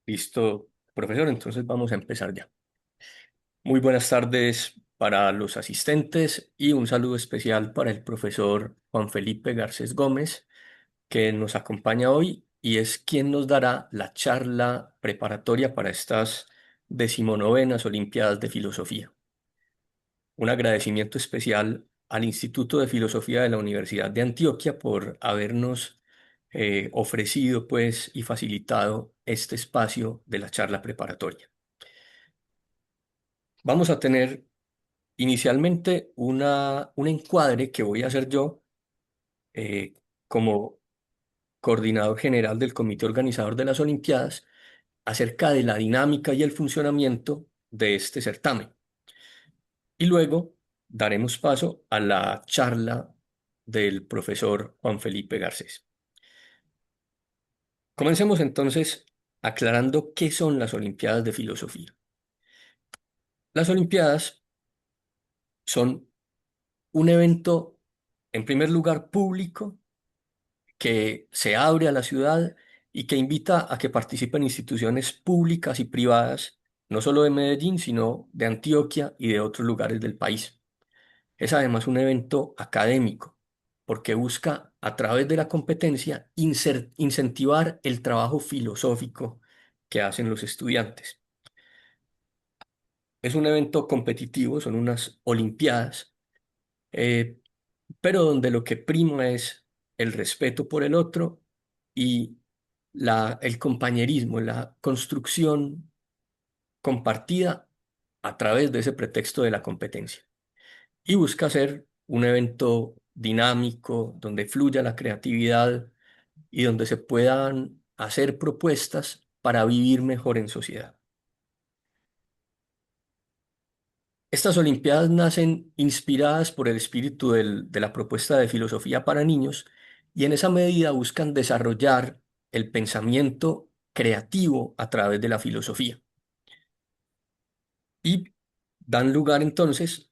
Listo, profesor, entonces vamos a empezar ya. Muy buenas tardes para los asistentes y un saludo especial para el profesor Juan Felipe Garcés Gómez, que nos acompaña hoy y es quien nos dará la charla preparatoria para estas decimonovenas Olimpiadas de Filosofía. Un agradecimiento especial al Instituto de Filosofía de la Universidad de Antioquia por habernos ofrecido pues y facilitado este espacio de la charla preparatoria. Vamos a tener inicialmente un encuadre que voy a hacer yo eh, como coordinador general del comité organizador de las Olimpiadas acerca de la dinámica y el funcionamiento de este certamen. Y luego daremos paso a la charla del profesor Juan Felipe Garcés. Comencemos entonces aclarando qué son las Olimpiadas de Filosofía. Las Olimpiadas son un evento, en primer lugar, público que se abre a la ciudad y que invita a que participen instituciones públicas y privadas, no solo de Medellín, sino de Antioquia y de otros lugares del país. Es además un evento académico, porque busca, a través de la competencia, incentivar el trabajo filosófico que hacen los estudiantes. Es un evento competitivo, son unas olimpiadas, eh, pero donde lo que prima es el respeto por el otro y el compañerismo, la construcción compartida a través de ese pretexto de la competencia. Y busca ser un evento dinámico, donde fluya la creatividad y donde se puedan hacer propuestas para vivir mejor en sociedad. Estas Olimpiadas nacen inspiradas por el espíritu de la propuesta de filosofía para niños y en esa medida buscan desarrollar el pensamiento creativo a través de la filosofía y dan lugar entonces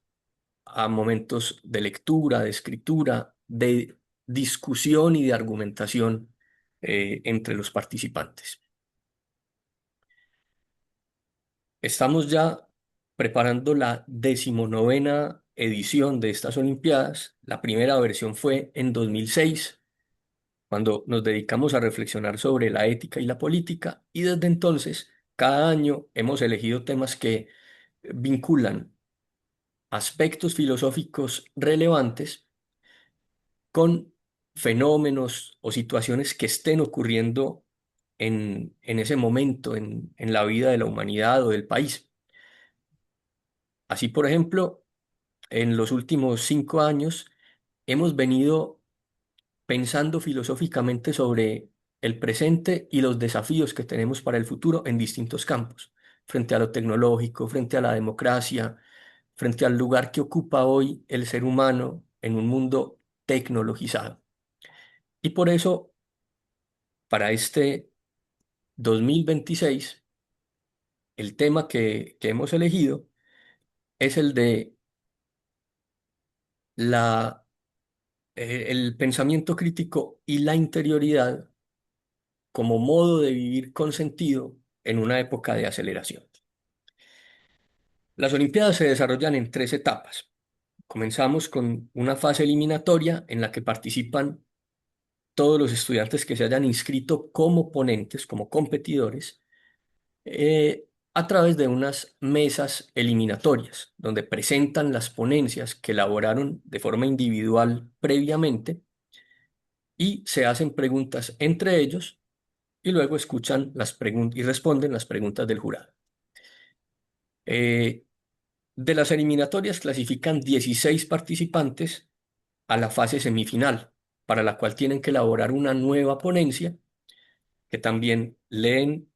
a momentos de lectura, de escritura, de discusión y de argumentación entre los participantes. Estamos ya preparando la decimonovena edición de estas Olimpiadas. La primera versión fue en 2006, cuando nos dedicamos a reflexionar sobre la ética y la política, y desde entonces, cada año hemos elegido temas que vinculan aspectos filosóficos relevantes con fenómenos o situaciones que estén ocurriendo en ese momento en la vida de la humanidad o del país. Así, por ejemplo, en los últimos 5 años hemos venido pensando filosóficamente sobre el presente y los desafíos que tenemos para el futuro en distintos campos, frente a lo tecnológico, frente a la democracia, frente al lugar que ocupa hoy el ser humano en un mundo tecnologizado. Y por eso, para este 2026, el tema que hemos elegido es el de el pensamiento crítico y la interioridad como modo de vivir con sentido en una época de aceleración. Las Olimpiadas se desarrollan en 3 etapas. Comenzamos con una fase eliminatoria en la que participan todos los estudiantes que se hayan inscrito como ponentes, como competidores, a través de unas mesas eliminatorias, donde presentan las ponencias que elaboraron de forma individual previamente y se hacen preguntas entre ellos y luego escuchan las preguntas y responden las preguntas del jurado. Eh, de las eliminatorias clasifican 16 participantes a la fase semifinal, para la cual tienen que elaborar una nueva ponencia que también leen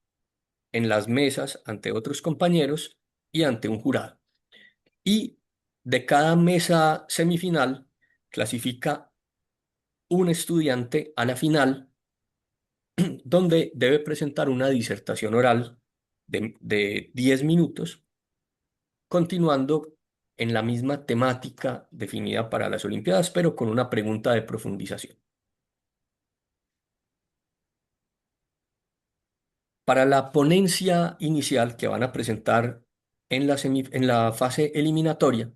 en las mesas ante otros compañeros y ante un jurado. Y de cada mesa semifinal clasifica un estudiante a la final, donde debe presentar una disertación oral de 10 minutos, continuando en la misma temática definida para las Olimpiadas, pero con una pregunta de profundización. Para la ponencia inicial que van a presentar en la fase eliminatoria,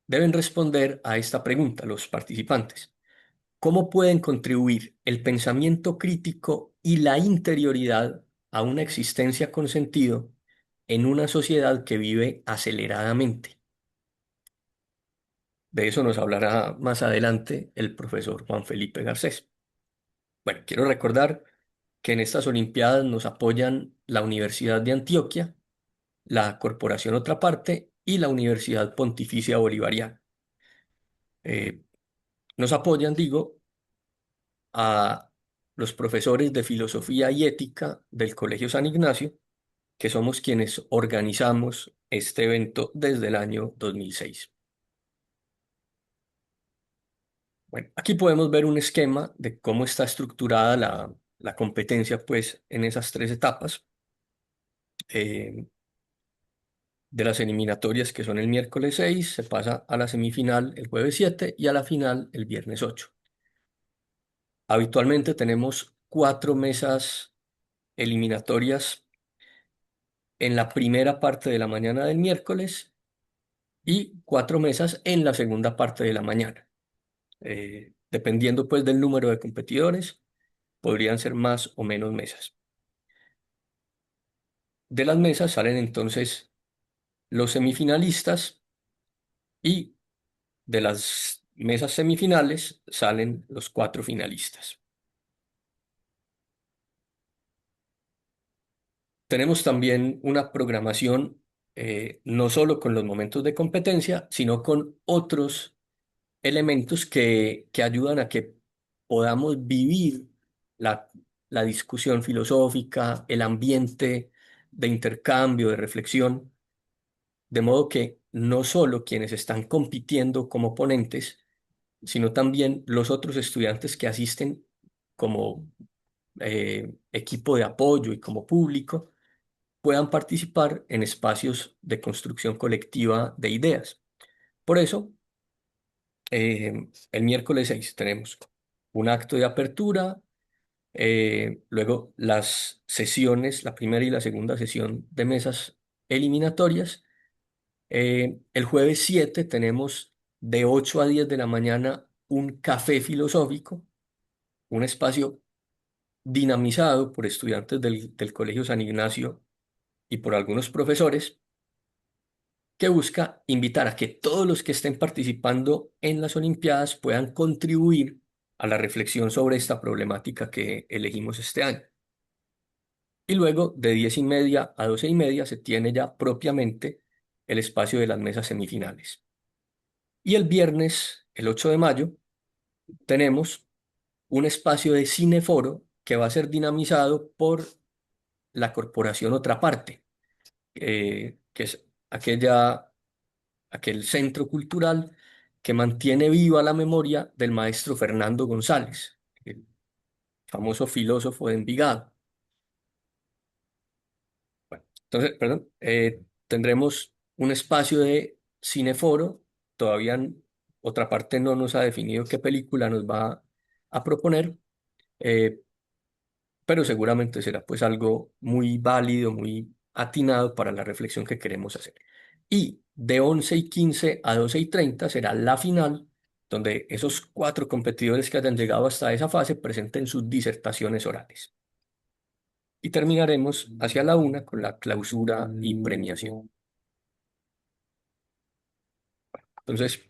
deben responder a esta pregunta los participantes. ¿Cómo pueden contribuir el pensamiento crítico y la interioridad a una existencia con sentido en una sociedad que vive aceleradamente? De eso nos hablará más adelante el profesor Juan Felipe Garcés. Bueno, quiero recordar que en estas Olimpiadas nos apoyan la Universidad de Antioquia, la Corporación Otra Parte y la Universidad Pontificia Bolivariana. Eh, Nos apoyan, digo, a los profesores de Filosofía y Ética del Colegio San Ignacio, que somos quienes organizamos este evento desde el año 2006. Bueno, aquí podemos ver un esquema de cómo está estructurada la competencia, pues, en esas tres etapas eh, de las eliminatorias, que son el miércoles 6, se pasa a la semifinal el jueves 7 y a la final el viernes 8. Habitualmente tenemos cuatro mesas eliminatorias en la primera parte de la mañana del miércoles y cuatro mesas en la segunda parte de la mañana. Dependiendo pues del número de competidores, podrían ser más o menos mesas. De las mesas salen entonces los semifinalistas y de las mesas semifinales salen los cuatro finalistas. Tenemos también una programación no solo con los momentos de competencia, sino con otros elementos que ayudan a que podamos vivir la, la discusión filosófica, el ambiente de intercambio, de reflexión, de modo que no solo quienes están compitiendo como ponentes, sino también los otros estudiantes que asisten como equipo de apoyo y como público, puedan participar en espacios de construcción colectiva de ideas. Por eso, el miércoles 6 tenemos un acto de apertura, luego las sesiones, la primera y la segunda sesión de mesas eliminatorias. El jueves 7 tenemos de 8 a 10 de la mañana un café filosófico, un espacio dinamizado por estudiantes del Colegio San Ignacio y por algunos profesores, que busca invitar a que todos los que estén participando en las Olimpiadas puedan contribuir a la reflexión sobre esta problemática que elegimos este año. Y luego, de 10:30 a 12:30, se tiene ya propiamente el espacio de las mesas semifinales. Y el viernes, el 8 de mayo, tenemos un espacio de cineforo que va a ser dinamizado por la Corporación Otra Parte, que es aquel centro cultural que mantiene viva la memoria del maestro Fernando González, el famoso filósofo de Envigado. Entonces, perdón, tendremos un espacio de cineforo. Todavía Otra Parte no nos ha definido qué película nos va a proponer, eh, pero seguramente será pues algo muy válido, muy atinado para la reflexión que queremos hacer. Y de 11:15 a 12:30 será la final, donde esos cuatro competidores que hayan llegado hasta esa fase presenten sus disertaciones orales. Y terminaremos hacia la 1 con la clausura y premiación. Entonces,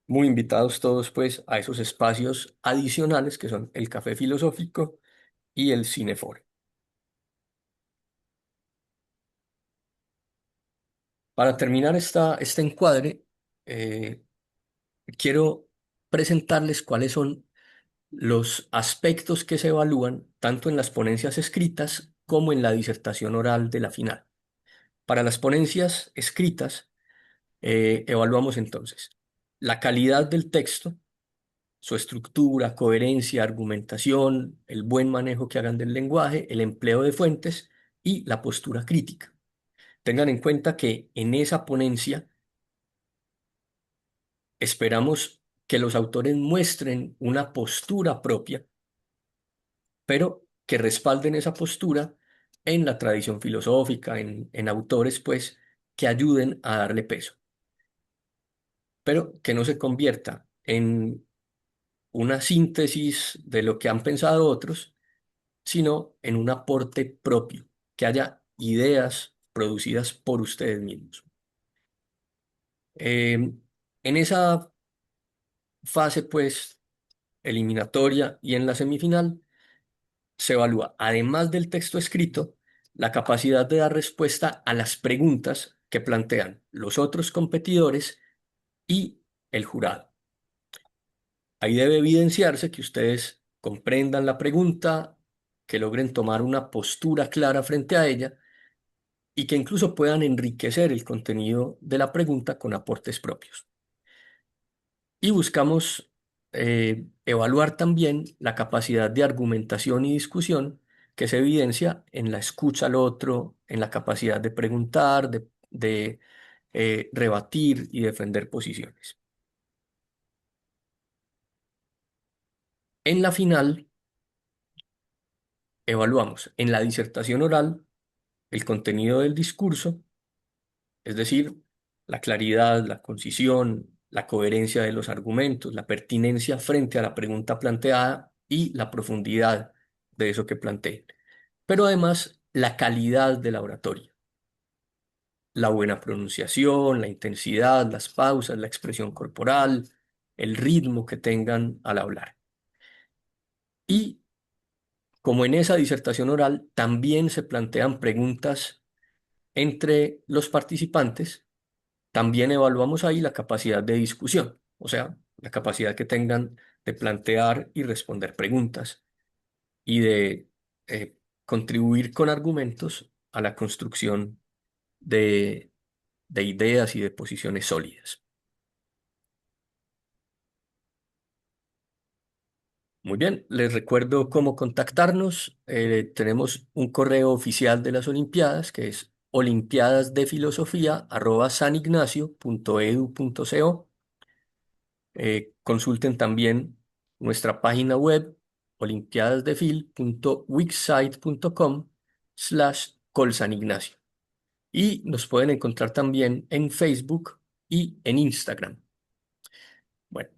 muy invitados todos pues a esos espacios adicionales que son el café filosófico y el cineforo. Para terminar este encuadre, eh, quiero presentarles cuáles son los aspectos que se evalúan tanto en las ponencias escritas como en la disertación oral de la final. Para las ponencias escritas, evaluamos entonces la calidad del texto, su estructura, coherencia, argumentación, el buen manejo que hagan del lenguaje, el empleo de fuentes y la postura crítica. Tengan en cuenta que en esa ponencia esperamos que los autores muestren una postura propia, pero que respalden esa postura en la tradición filosófica, en autores, pues, que ayuden a darle peso, pero que no se convierta en una síntesis de lo que han pensado otros, sino en un aporte propio, que haya ideas producidas por ustedes mismos. En esa fase, pues, eliminatoria y en la semifinal, se evalúa, además del texto escrito, la capacidad de dar respuesta a las preguntas que plantean los otros competidores y el jurado. Ahí debe evidenciarse que ustedes comprendan la pregunta, que logren tomar una postura clara frente a ella y que incluso puedan enriquecer el contenido de la pregunta con aportes propios. Y buscamos evaluar también la capacidad de argumentación y discusión que se evidencia en la escucha al otro, en la capacidad de preguntar, de rebatir y defender posiciones. En la final, evaluamos en la disertación oral el contenido del discurso, es decir, la claridad, la concisión, la coherencia de los argumentos, la pertinencia frente a la pregunta planteada y la profundidad de eso que planteé. Pero además, la calidad de la oratoria, la buena pronunciación, la intensidad, las pausas, la expresión corporal, el ritmo que tengan al hablar. Y como en esa disertación oral también se plantean preguntas entre los participantes, también evaluamos ahí la capacidad de discusión, o sea, la capacidad que tengan de plantear y responder preguntas y de contribuir con argumentos a la construcción de, de ideas y de posiciones sólidas. Muy bien, les recuerdo cómo contactarnos. Tenemos un correo oficial de las Olimpiadas que es olimpiadasdefilosofía@sanignacio.edu.co. Consulten también nuestra página web olimpiadasdefil.wixsite.com/colsanignacio. Y nos pueden encontrar también en Facebook y en Instagram. Bueno,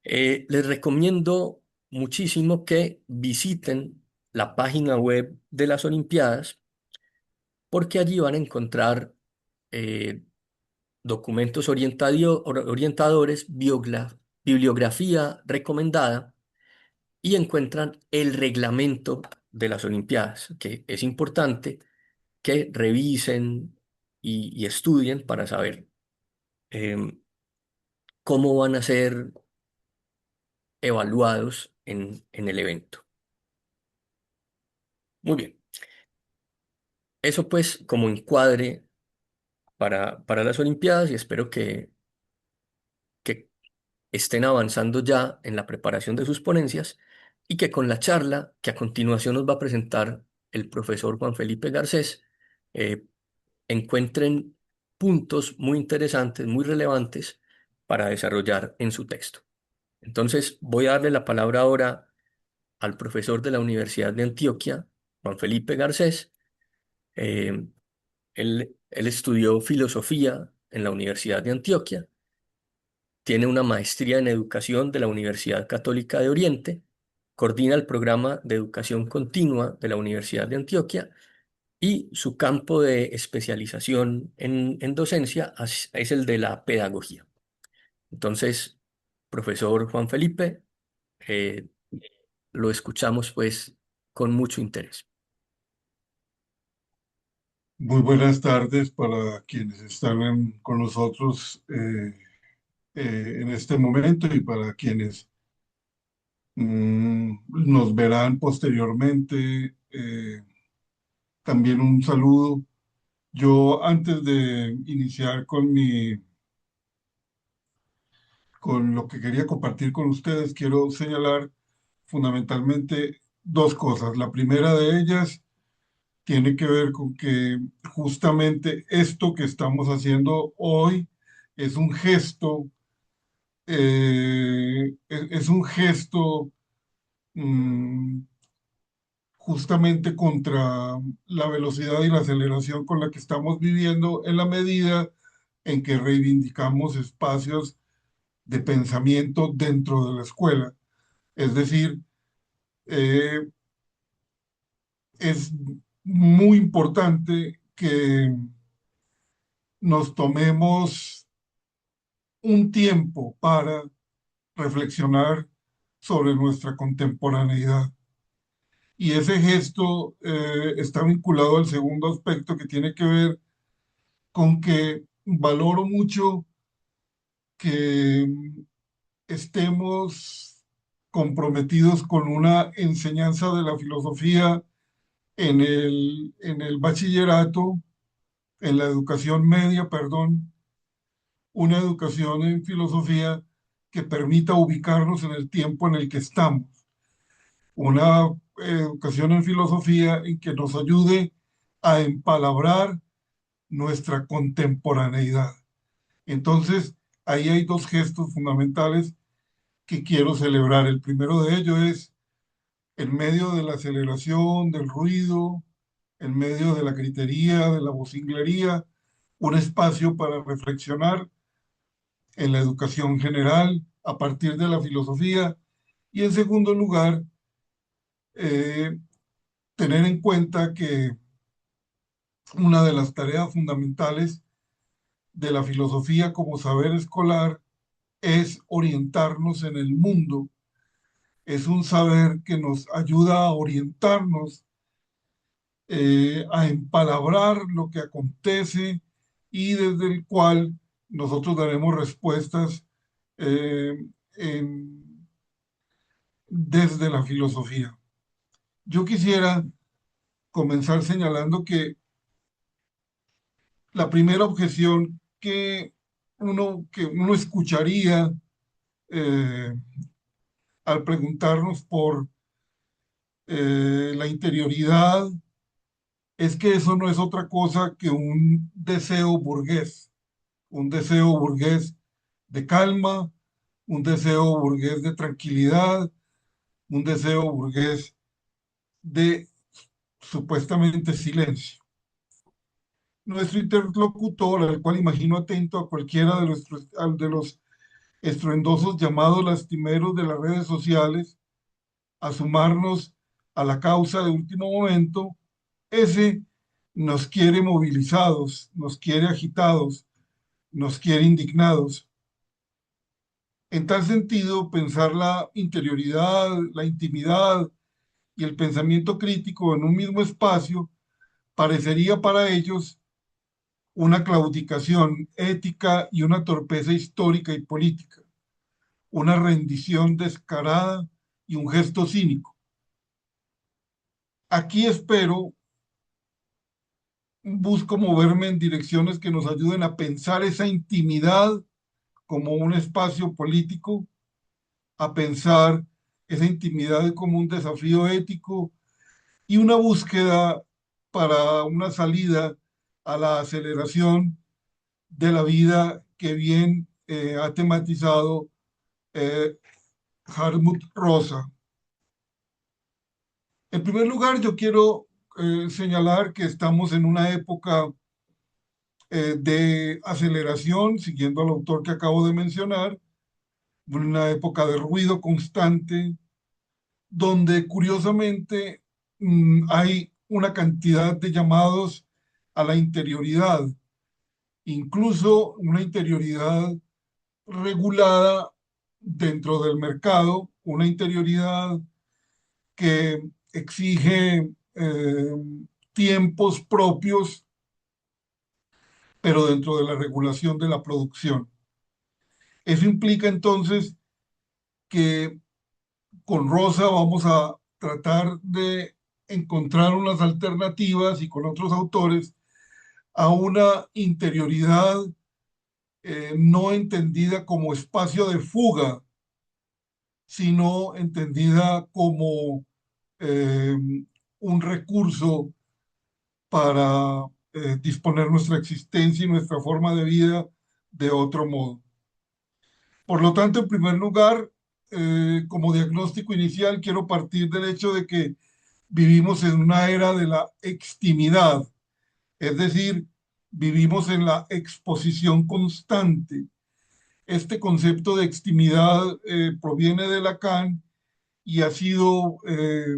les recomiendo muchísimo que visiten la página web de las Olimpiadas porque allí van a encontrar eh, documentos orientadores, bibliografía recomendada y encuentran el reglamento de las Olimpiadas, que es importante que revisen y estudien para saber em, cómo van a ser evaluados en el evento. Muy bien, eso pues como encuadre para las Olimpiadas y espero que estén avanzando ya en la preparación de sus ponencias y que con la charla que a continuación nos va a presentar el profesor Juan Felipe Garcés, eh, encuentren puntos muy interesantes, muy relevantes para desarrollar en su texto. Entonces, voy a darle la palabra ahora al profesor de la Universidad de Antioquia, Juan Felipe Garcés. Eh, él estudió filosofía en la Universidad de Antioquia, tiene una maestría en educación de la Universidad Católica de Oriente, coordina el programa de educación continua de la Universidad de Antioquia y su campo de especialización en docencia es el de la pedagogía. Entonces, profesor Juan Felipe, eh, lo escuchamos pues con mucho interés. Muy buenas tardes para quienes están con nosotros en este momento y para quienes nos verán posteriormente. También un saludo. Yo antes de iniciar con lo que quería compartir con ustedes, quiero señalar fundamentalmente dos cosas. La primera de ellas tiene que ver con que justamente esto que estamos haciendo hoy es un gesto, es un gesto mm, justamente contra la velocidad y la aceleración con la que estamos viviendo en la medida en que reivindicamos espacios de pensamiento dentro de la escuela. Es decir, eh, es muy importante que nos tomemos un tiempo para reflexionar sobre nuestra contemporaneidad. Y ese gesto está vinculado al segundo aspecto que tiene que ver con que valoro mucho que estemos comprometidos con una enseñanza de la filosofía en el bachillerato, en la educación media, perdón, una educación en filosofía que permita ubicarnos en el tiempo en el que estamos, una educación en filosofía en que nos ayude a empalabrar nuestra contemporaneidad. Entonces, ahí hay dos gestos fundamentales que quiero celebrar. El primero de ellos es, en medio de la aceleración, del ruido, en medio de la gritería, de la vocinglería, un espacio para reflexionar en la educación general a partir de la filosofía. Y en segundo lugar, eh, tener en cuenta que una de las tareas fundamentales de la filosofía como saber escolar es orientarnos en el mundo. Es un saber que nos ayuda a orientarnos, a empalabrar lo que acontece y desde el cual nosotros daremos respuestas eh, en- desde la filosofía. Yo quisiera comenzar señalando que la primera objeción que uno escucharía eh, al preguntarnos por la interioridad es que eso no es otra cosa que un deseo burgués de calma, un deseo burgués de tranquilidad, un deseo burgués de supuestamente silencio. Nuestro interlocutor, al cual imagino atento a cualquiera de los estruendosos llamados lastimeros de las redes sociales, a sumarnos a la causa de último momento, ese nos quiere movilizados, nos quiere agitados, nos quiere indignados. En tal sentido, pensar la interioridad, la intimidad y el pensamiento crítico en un mismo espacio parecería para ellos una claudicación ética y una torpeza histórica y política, una rendición descarada y un gesto cínico. Aquí espero, busco moverme en direcciones que nos ayuden a pensar esa intimidad como un espacio político, a pensar esa intimidad como un desafío ético y una búsqueda para una salida a la aceleración de la vida que bien ha tematizado eh, Hartmut Rosa. En primer lugar, yo quiero señalar que estamos en una época de aceleración, siguiendo al autor que acabo de mencionar, una época de ruido constante, donde curiosamente hay una cantidad de llamados a la interioridad, incluso una interioridad regulada dentro del mercado, una interioridad que exige tiempos propios, pero dentro de la regulación de la producción. Eso implica entonces que con Rosa vamos a tratar de encontrar unas alternativas y con otros autores a una interioridad no entendida como espacio de fuga, sino entendida como eh, un recurso para disponer nuestra existencia y nuestra forma de vida de otro modo. Por lo tanto, en primer lugar, como diagnóstico inicial, quiero partir del hecho de que vivimos en una era de la extimidad, es decir, vivimos en la exposición constante. Este concepto de extimidad proviene de Lacan y ha sido eh,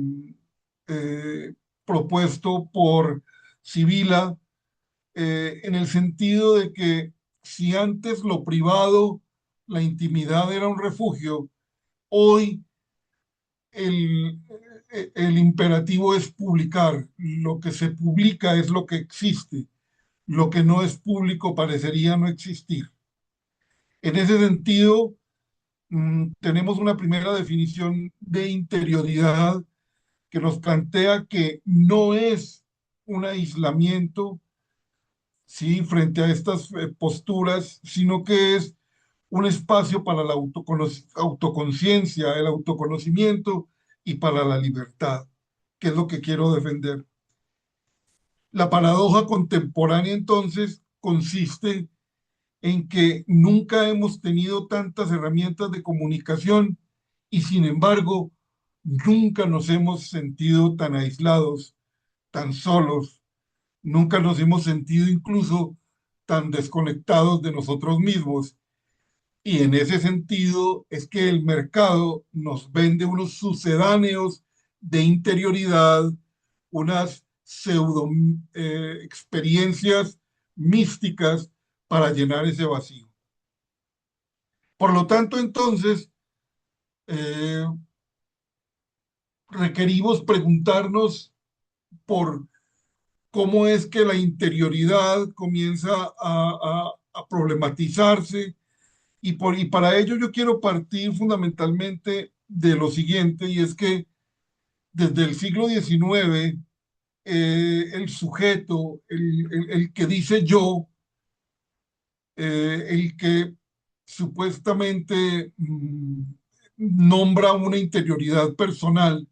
propuesto por Sibila en el sentido de que si antes lo privado, la intimidad era un refugio, hoy el, el imperativo es publicar. Lo que se publica es lo que existe. Lo que no es público parecería no existir. En ese sentido, tenemos una primera definición de interioridad que nos plantea que no es un aislamiento, sí, frente a estas posturas, sino que es un espacio para la autoconciencia, el autoconocimiento y para la libertad, que es lo que quiero defender. La paradoja contemporánea entonces consiste en que nunca hemos tenido tantas herramientas de comunicación y sin embargo nunca nos hemos sentido tan aislados, tan solos, nunca nos hemos sentido incluso tan desconectados de nosotros mismos. Y en ese sentido es que el mercado nos vende unos sucedáneos de interioridad, unas pseudo experiencias místicas para llenar ese vacío. Por lo tanto, entonces, eh, requerimos preguntarnos por cómo es que la interioridad comienza a problematizarse y para ello yo quiero partir fundamentalmente de lo siguiente, y es que desde el siglo XIX, el sujeto, el que dice yo, el que supuestamente nombra una interioridad personal,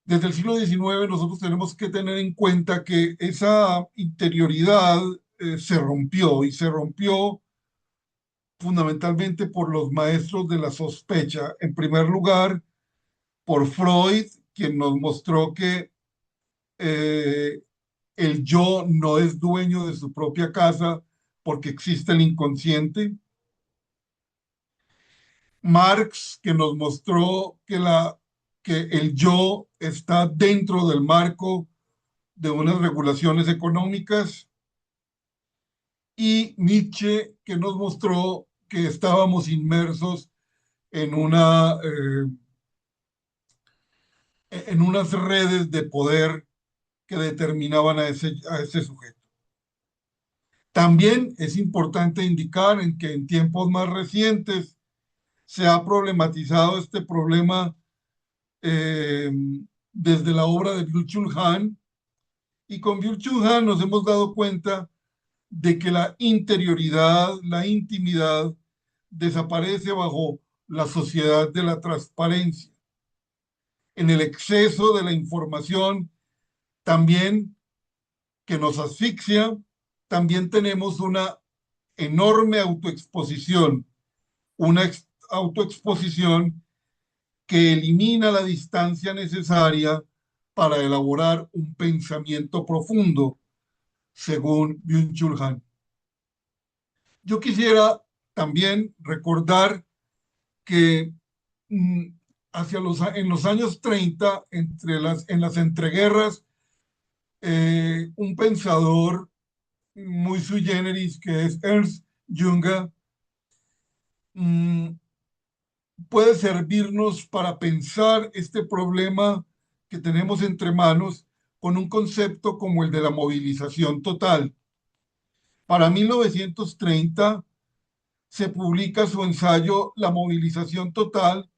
desde el siglo XIX nosotros tenemos que tener en cuenta que esa interioridad se rompió y se rompió fundamentalmente por los maestros de la sospecha. En primer lugar, por Freud, quien nos mostró que eh, el yo no es dueño de su propia casa porque existe el inconsciente. Marx, que nos mostró que el yo está dentro del marco de unas regulaciones económicas. Y Nietzsche, que nos mostró que estábamos inmersos en en unas redes de poder que determinaban a ese sujeto. También es importante indicar en que en tiempos más recientes se ha problematizado este problema eh, desde la obra de Byung-Chul Han, y con Byung-Chul Han nos hemos dado cuenta de que la interioridad, la intimidad, desaparece bajo la sociedad de la transparencia. En el exceso de la información también que nos asfixia, también tenemos una enorme autoexposición, una autoexposición que elimina la distancia necesaria para elaborar un pensamiento profundo, según Byung-Chul Han. Yo quisiera también recordar que mm, en los años 30, en las entreguerras, un pensador muy sui generis que es Ernst Junger, mm, puede servirnos para pensar este problema que tenemos entre manos con un concepto como el de la movilización total. Para 1930 se publica su ensayo La movilización total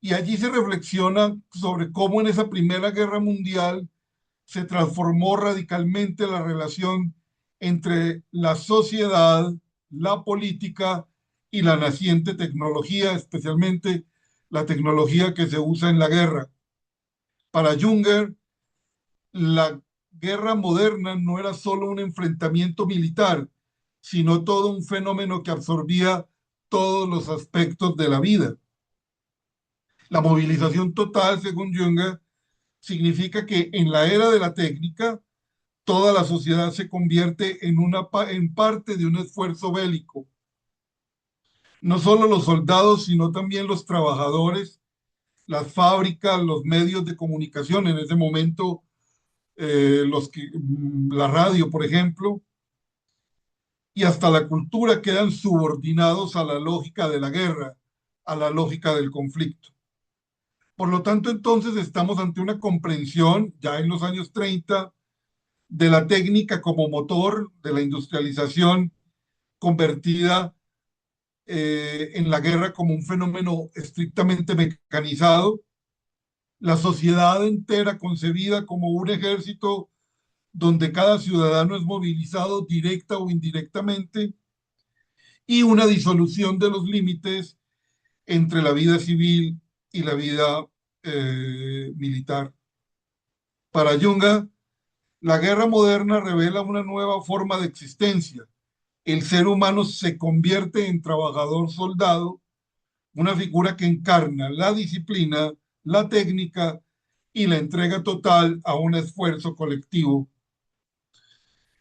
y allí se reflexiona sobre cómo en esa Primera Guerra Mundial se transformó radicalmente la relación entre la sociedad, la política y la naciente tecnología, especialmente la tecnología que se usa en la guerra. Para Junger, la guerra moderna no era solo un enfrentamiento militar, sino todo un fenómeno que absorbía todos los aspectos de la vida. La movilización total, según Junger, significa que en la era de la técnica, toda la sociedad se convierte en parte de un esfuerzo bélico. No solo los soldados, sino también los trabajadores, las fábricas, los medios de comunicación, en ese momento la radio, por ejemplo, y hasta la cultura quedan subordinados a la lógica de la guerra, a la lógica del conflicto. Por lo tanto, entonces estamos ante una comprensión, ya en los años 30, de la técnica como motor de la industrialización convertida en la guerra como un fenómeno estrictamente mecanizado, la sociedad entera concebida como un ejército donde cada ciudadano es movilizado directa o indirectamente, y una disolución de los límites entre la vida civil y la vida militar. Para Junga, la guerra moderna revela una nueva forma de existencia. El ser humano se convierte en trabajador soldado, una figura que encarna la disciplina, la técnica y la entrega total a un esfuerzo colectivo.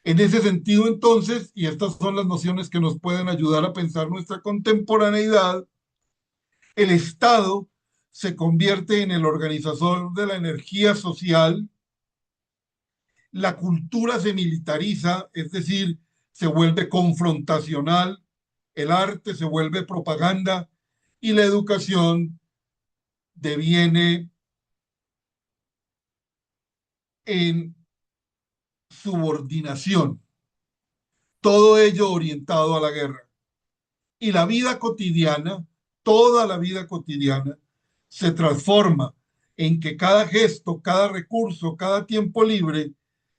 En ese sentido, entonces, y estas son las nociones que nos pueden ayudar a pensar nuestra contemporaneidad, el Estado se convierte en el organizador de la energía social, la cultura se militariza, es decir, se vuelve confrontacional, el arte se vuelve propaganda y la educación deviene en subordinación, todo ello orientado a la guerra. Y la vida cotidiana, toda la vida cotidiana, se transforma en que cada gesto, cada recurso, cada tiempo libre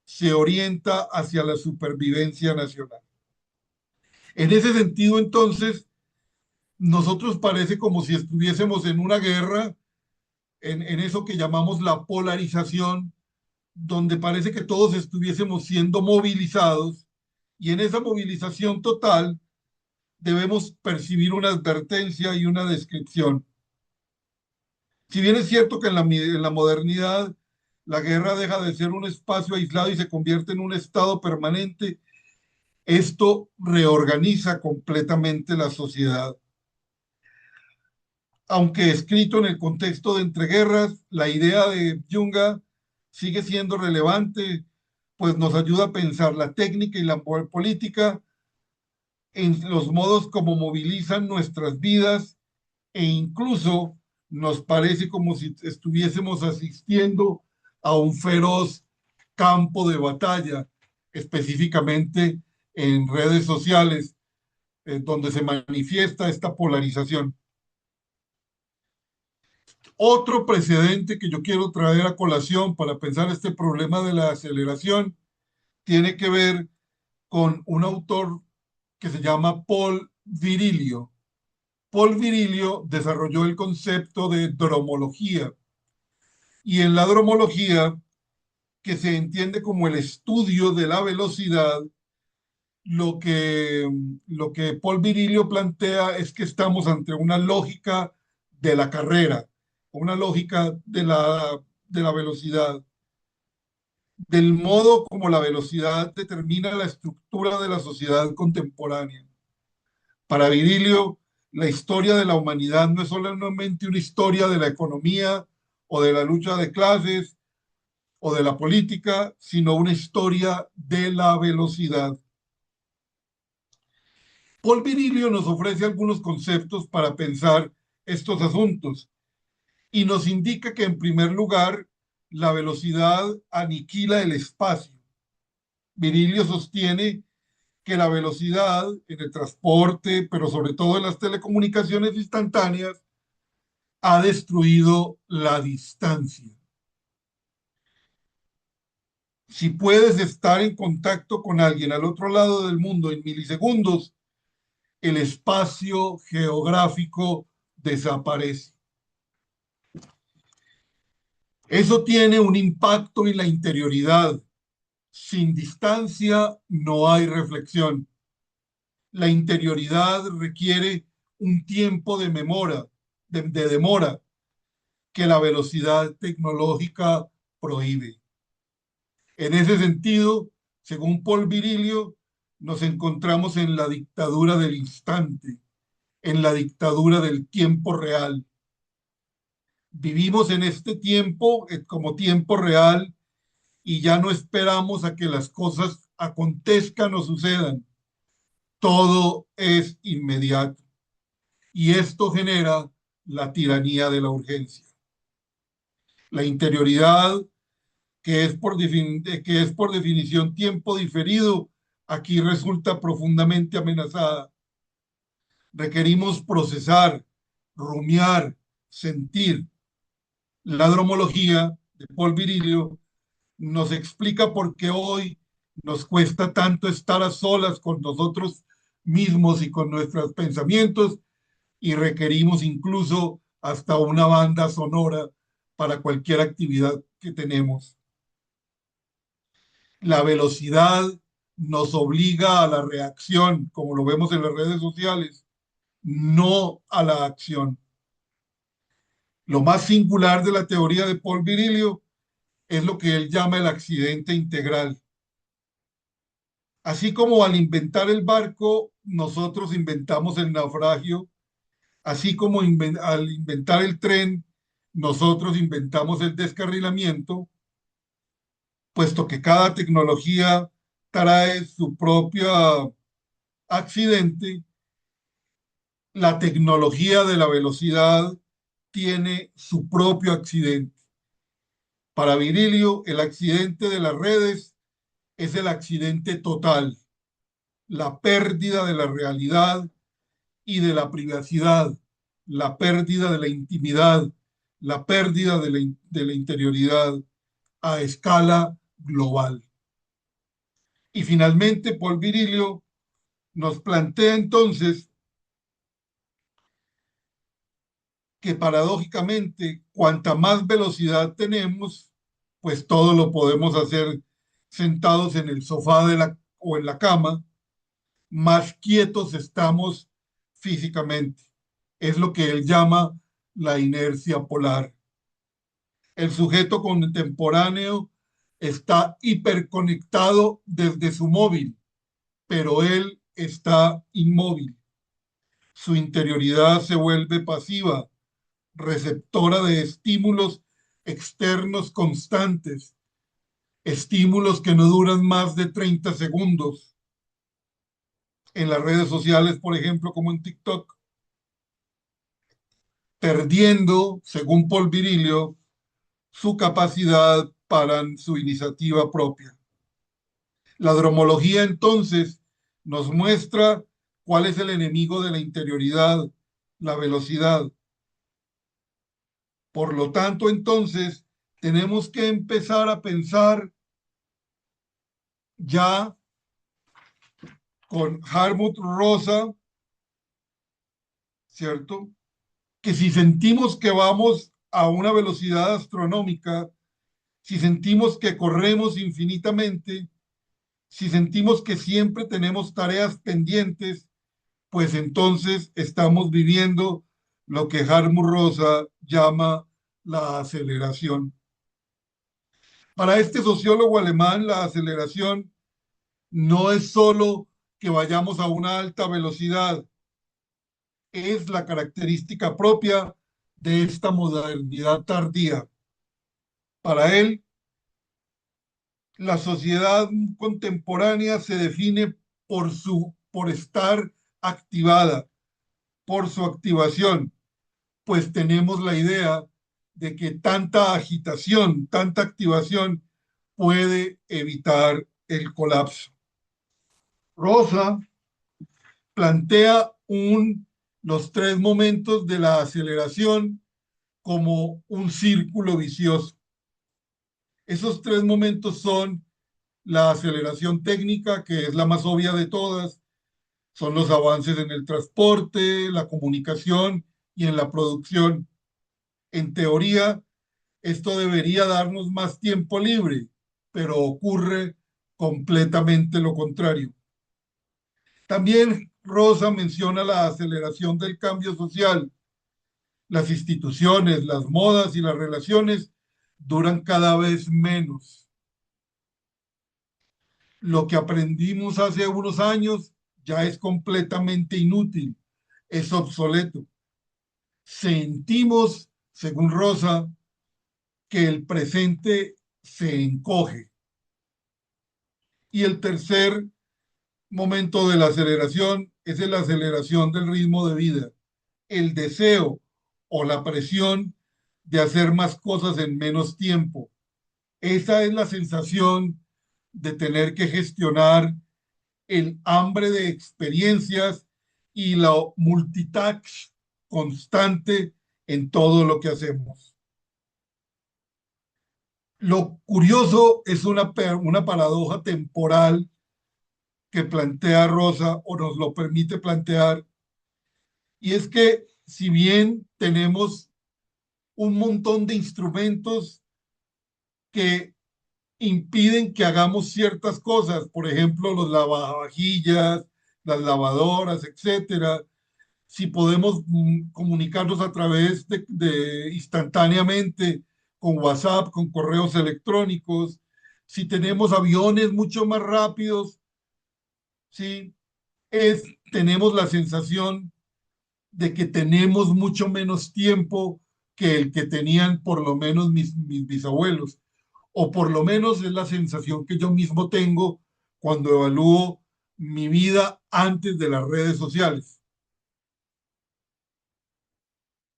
se orienta hacia la supervivencia nacional. En ese sentido, entonces, nosotros parece como si estuviésemos en una guerra, en eso que llamamos la polarización, donde parece que todos estuviésemos siendo movilizados, y en esa movilización total debemos percibir una advertencia y una descripción. Si bien es cierto que en la modernidad la guerra deja de ser un espacio aislado y se convierte en un estado permanente, esto reorganiza completamente la sociedad. Aunque escrito en el contexto de entreguerras, la idea de Junga sigue siendo relevante, pues nos ayuda a pensar la técnica y la política en los modos como movilizan nuestras vidas, e incluso nos parece como si estuviésemos asistiendo a un feroz campo de batalla, específicamente en redes sociales, donde se manifiesta esta polarización. Otro precedente que yo quiero traer a colación para pensar este problema de la aceleración tiene que ver con un autor que se llama Paul Virilio. Paul Virilio desarrolló el concepto de dromología, y en la dromología, que se entiende como el estudio de la velocidad, lo que Paul Virilio plantea es que estamos ante una lógica de la carrera, una lógica de la velocidad, del modo como la velocidad determina la estructura de la sociedad contemporánea. Para Virilio, la historia de la humanidad no es solamente una historia de la economía o de la lucha de clases o de la política, sino una historia de la velocidad. Paul Virilio nos ofrece algunos conceptos para pensar estos asuntos y nos indica que, en primer lugar, la velocidad aniquila el espacio. Virilio sostiene que la velocidad en el transporte, pero sobre todo en las telecomunicaciones instantáneas, ha destruido la distancia. Si puedes estar en contacto con alguien al otro lado del mundo en milisegundos, el espacio geográfico desaparece. Eso tiene un impacto en la interioridad. Sin distancia no hay reflexión. La interioridad requiere un tiempo de demora. que la velocidad tecnológica prohíbe. En ese sentido, según Paul Virilio, nos encontramos en la dictadura del instante, en la dictadura del tiempo real. Vivimos en este tiempo como tiempo real y ya no esperamos a que las cosas acontezcan o sucedan. Todo es inmediato y esto genera la tiranía de la urgencia. La interioridad, que es por definición tiempo diferido, aquí resulta profundamente amenazada. Requerimos procesar, rumiar, sentir. La dromología de Paul Virilio nos explica por qué hoy nos cuesta tanto estar a solas con nosotros mismos y con nuestros pensamientos y requerimos incluso hasta una banda sonora para cualquier actividad que tenemos. La velocidad nos obliga a la reacción, como lo vemos en las redes sociales, no a la acción. Lo más singular de la teoría de Paul Virilio es lo que él llama el accidente integral. Así como al inventar el barco, nosotros inventamos el naufragio, así como al inventar el tren, nosotros inventamos el descarrilamiento, puesto que cada tecnología trae su propio accidente, la tecnología de la velocidad tiene su propio accidente. Para Virilio, el accidente de las redes es el accidente total, la pérdida de la realidad y de la privacidad, la pérdida de la intimidad, la pérdida de la interioridad a escala global. Y finalmente, Paul Virilio nos plantea entonces que paradójicamente, cuanta más velocidad tenemos, pues todo lo podemos hacer sentados en el sofá o en la cama, más quietos estamos físicamente. Es lo que él llama la inercia polar. El sujeto contemporáneo está hiperconectado desde su móvil, pero él está inmóvil. Su interioridad se vuelve pasiva, receptora de estímulos externos constantes, estímulos que no duran más de 30 segundos. En las redes sociales, por ejemplo, como en TikTok, perdiendo, según Paul Virilio, su capacidad para su iniciativa propia. La dromología entonces nos muestra cuál es el enemigo de la interioridad, la velocidad. Por lo tanto, entonces, tenemos que empezar a pensar ya con Hartmut Rosa, ¿cierto? Que si sentimos que vamos a una velocidad astronómica, si sentimos que corremos infinitamente, si sentimos que siempre tenemos tareas pendientes, pues entonces estamos viviendo lo que Hartmut Rosa llama la aceleración. Para este sociólogo alemán, la aceleración no es solo que vayamos a una alta velocidad, es la característica propia de esta modernidad tardía. Para él, la sociedad contemporánea se define por estar activada, por su activación, pues tenemos la idea de que tanta agitación, tanta activación puede evitar el colapso. Rosa plantea los tres momentos de la aceleración como un círculo vicioso. Esos tres momentos son la aceleración técnica, que es la más obvia de todas, son los avances en el transporte, la comunicación y en la producción. En teoría, esto debería darnos más tiempo libre, pero ocurre completamente lo contrario. También Rosa menciona la aceleración del cambio social. las instituciones, las modas y las relaciones duran cada vez menos. Lo que aprendimos hace unos años ya es completamente inútil, es obsoleto. Sentimos, según Rosa, que el presente se encoge. Y el tercer momento de la aceleración es la aceleración del ritmo de vida, el deseo o la presión de hacer más cosas en menos tiempo. Esa es la sensación de tener que gestionar el hambre de experiencias y la multitask constante en todo lo que hacemos. Lo curioso es una paradoja temporal que plantea Rosa o nos lo permite plantear, y es que si bien tenemos un montón de instrumentos que impiden que hagamos ciertas cosas, por ejemplo, los lavavajillas, las lavadoras, etcétera, si podemos comunicarnos a través de instantáneamente con WhatsApp, con correos electrónicos, si tenemos aviones mucho más rápidos, sí, tenemos la sensación de que tenemos mucho menos tiempo que el que tenían por lo menos mis bisabuelos, o por lo menos es la sensación que yo mismo tengo cuando evalúo mi vida antes de las redes sociales.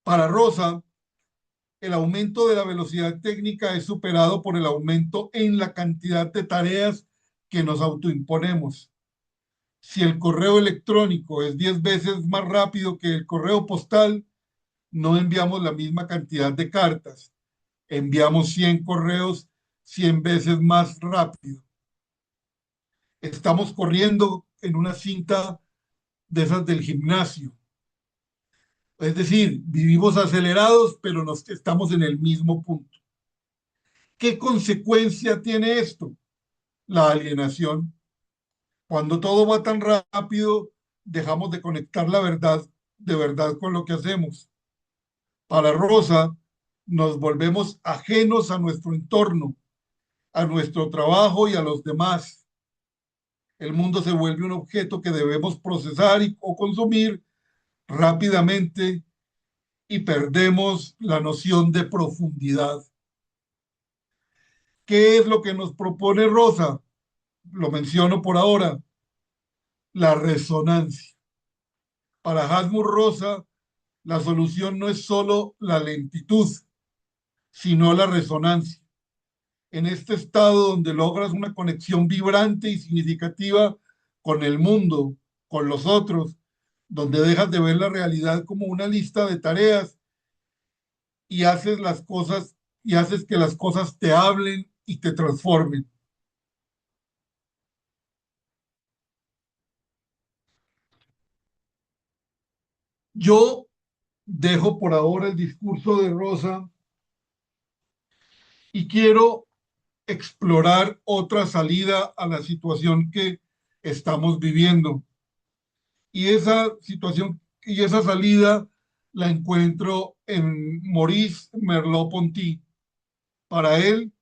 Para Rosa, el aumento de la velocidad técnica es superado por el aumento en la cantidad de tareas que nos autoimponemos. Si el correo electrónico es 10 veces más rápido que el correo postal, no enviamos la misma cantidad de cartas, enviamos 100 correos 100 veces más rápido. Estamos corriendo en una cinta de esas del gimnasio. Es decir, vivimos acelerados, pero nos estamos en el mismo punto. ¿Qué consecuencia tiene esto? La alienación. Cuando todo va tan rápido, dejamos de conectar la verdad de verdad con lo que hacemos. Para Rosa, nos volvemos ajenos a nuestro entorno, a nuestro trabajo y a los demás. El mundo se vuelve un objeto que debemos procesar o consumir rápidamente y perdemos la noción de profundidad. ¿Qué es lo que nos propone Rosa? Lo menciono por ahora, la resonancia. Para Hasmur Rosa, la solución no es solo la lentitud, sino la resonancia. En este estado donde logras una conexión vibrante y significativa con el mundo, con los otros, donde dejas de ver la realidad como una lista de tareas y haces las cosas y haces que las cosas te hablen y te transformen. Yo dejo por ahora el discurso de Rosa y quiero explorar otra salida a la situación que estamos viviendo. Y esa situación y esa salida la encuentro en Maurice Merleau-Ponty. Para él,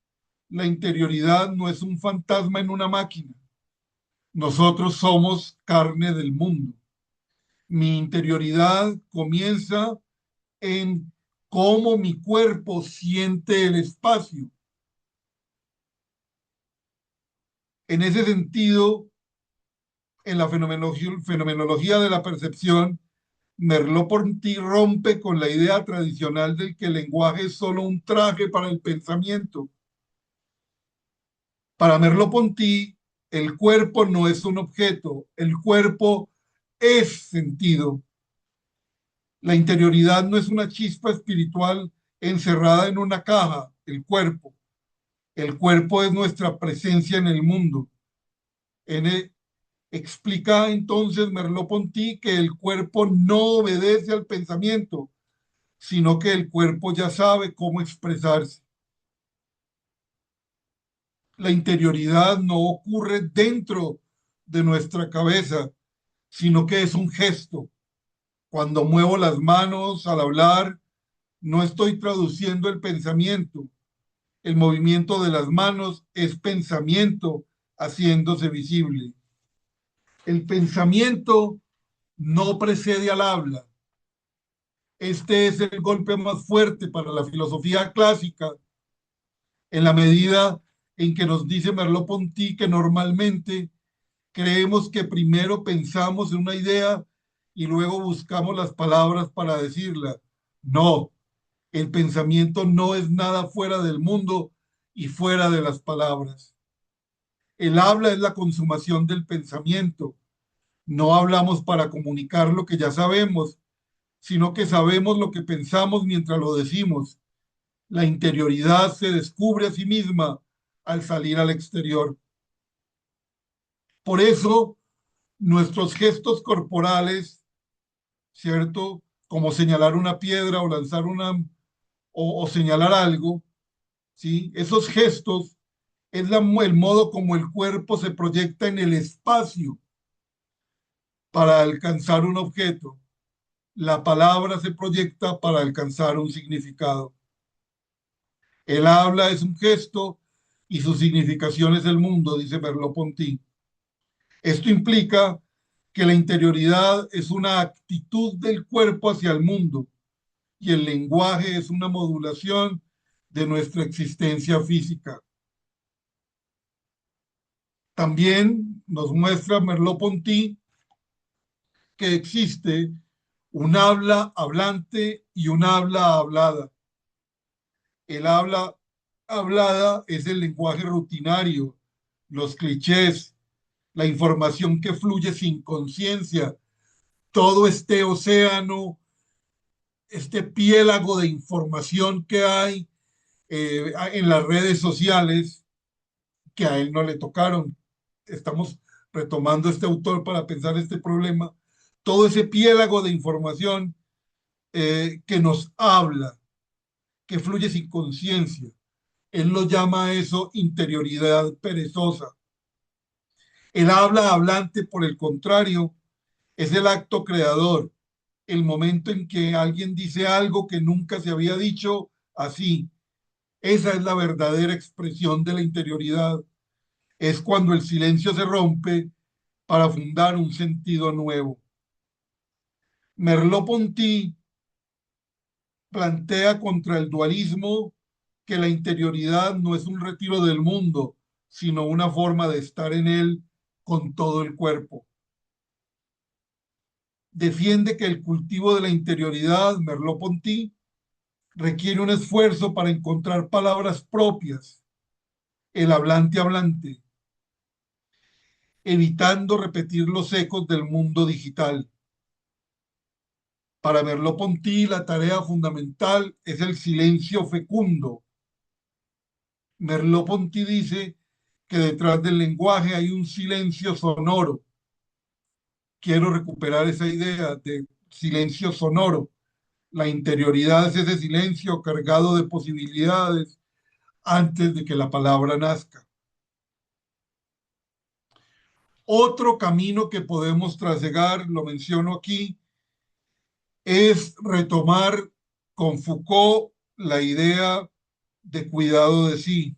la interioridad no es un fantasma en una máquina. Nosotros somos carne del mundo. Mi interioridad comienza en cómo mi cuerpo siente el espacio. En ese sentido, en la fenomenología de la percepción, Merleau-Ponty rompe con la idea tradicional del que el lenguaje es solo un traje para el pensamiento. Para Merleau-Ponty, el cuerpo no es un objeto, el cuerpo es sentido. La interioridad no es una chispa espiritual encerrada en una caja, el cuerpo. El cuerpo es nuestra presencia en el mundo. Explica entonces Merleau-Ponty que el cuerpo no obedece al pensamiento, sino que el cuerpo ya sabe cómo expresarse. La interioridad no ocurre dentro de nuestra cabeza, sino que es un gesto. Cuando muevo las manos al hablar, No estoy traduciendo el pensamiento. El movimiento de las manos es pensamiento haciéndose visible. El pensamiento no precede al habla. Este es el golpe más fuerte para la filosofía clásica, en la medida en que nos dice Merleau-Ponty que normalmente creemos que primero pensamos en una idea y luego buscamos las palabras para decirla. No, el pensamiento no es nada fuera del mundo y fuera de las palabras. El habla es la consumación del pensamiento. No hablamos para comunicar lo que ya sabemos, sino que sabemos lo que pensamos mientras lo decimos. La interioridad se descubre a sí misma al salir al exterior. Por eso, nuestros gestos corporales, ¿cierto? Como señalar una piedra o lanzar o señalar algo, ¿sí? Esos gestos es el modo como el cuerpo se proyecta en el espacio para alcanzar un objeto. La palabra se proyecta para alcanzar un significado. El habla es un gesto y su significación es el mundo, dice Merleau-Ponty. Esto implica que la interioridad es una actitud del cuerpo hacia el mundo y el lenguaje es una modulación de nuestra existencia física. También nos muestra Merleau-Ponty que existe un habla hablante y un habla hablada. El habla hablada es el lenguaje rutinario, los clichés, la información que fluye sin conciencia, todo este océano, este piélago de información que hay en las redes sociales que a él no le tocaron. Estamos retomando este autor para pensar este problema. Todo ese piélago de información que nos habla, que fluye sin conciencia. Él lo llama a eso interioridad perezosa. El habla hablante, por el contrario, es el acto creador, el momento en que alguien dice algo que nunca se había dicho así. Esa es la verdadera expresión de la interioridad. Es cuando el silencio se rompe para fundar un sentido nuevo. Merleau-Ponty plantea contra el dualismo que la interioridad no es un retiro del mundo, sino una forma de estar en él con todo el cuerpo. Defiende que el cultivo de la interioridad, Merleau-Ponty, requiere un esfuerzo para encontrar palabras propias, el hablante hablante, evitando repetir los ecos del mundo digital. Para Merleau-Ponty, la tarea fundamental es el silencio fecundo. Merleau-Ponty dice que detrás del lenguaje hay un silencio sonoro. Quiero recuperar esa idea de silencio sonoro. La interioridad es ese silencio cargado de posibilidades antes de que la palabra nazca. Otro camino que podemos trasegar, lo menciono aquí, es retomar con Foucault la idea de cuidado de sí.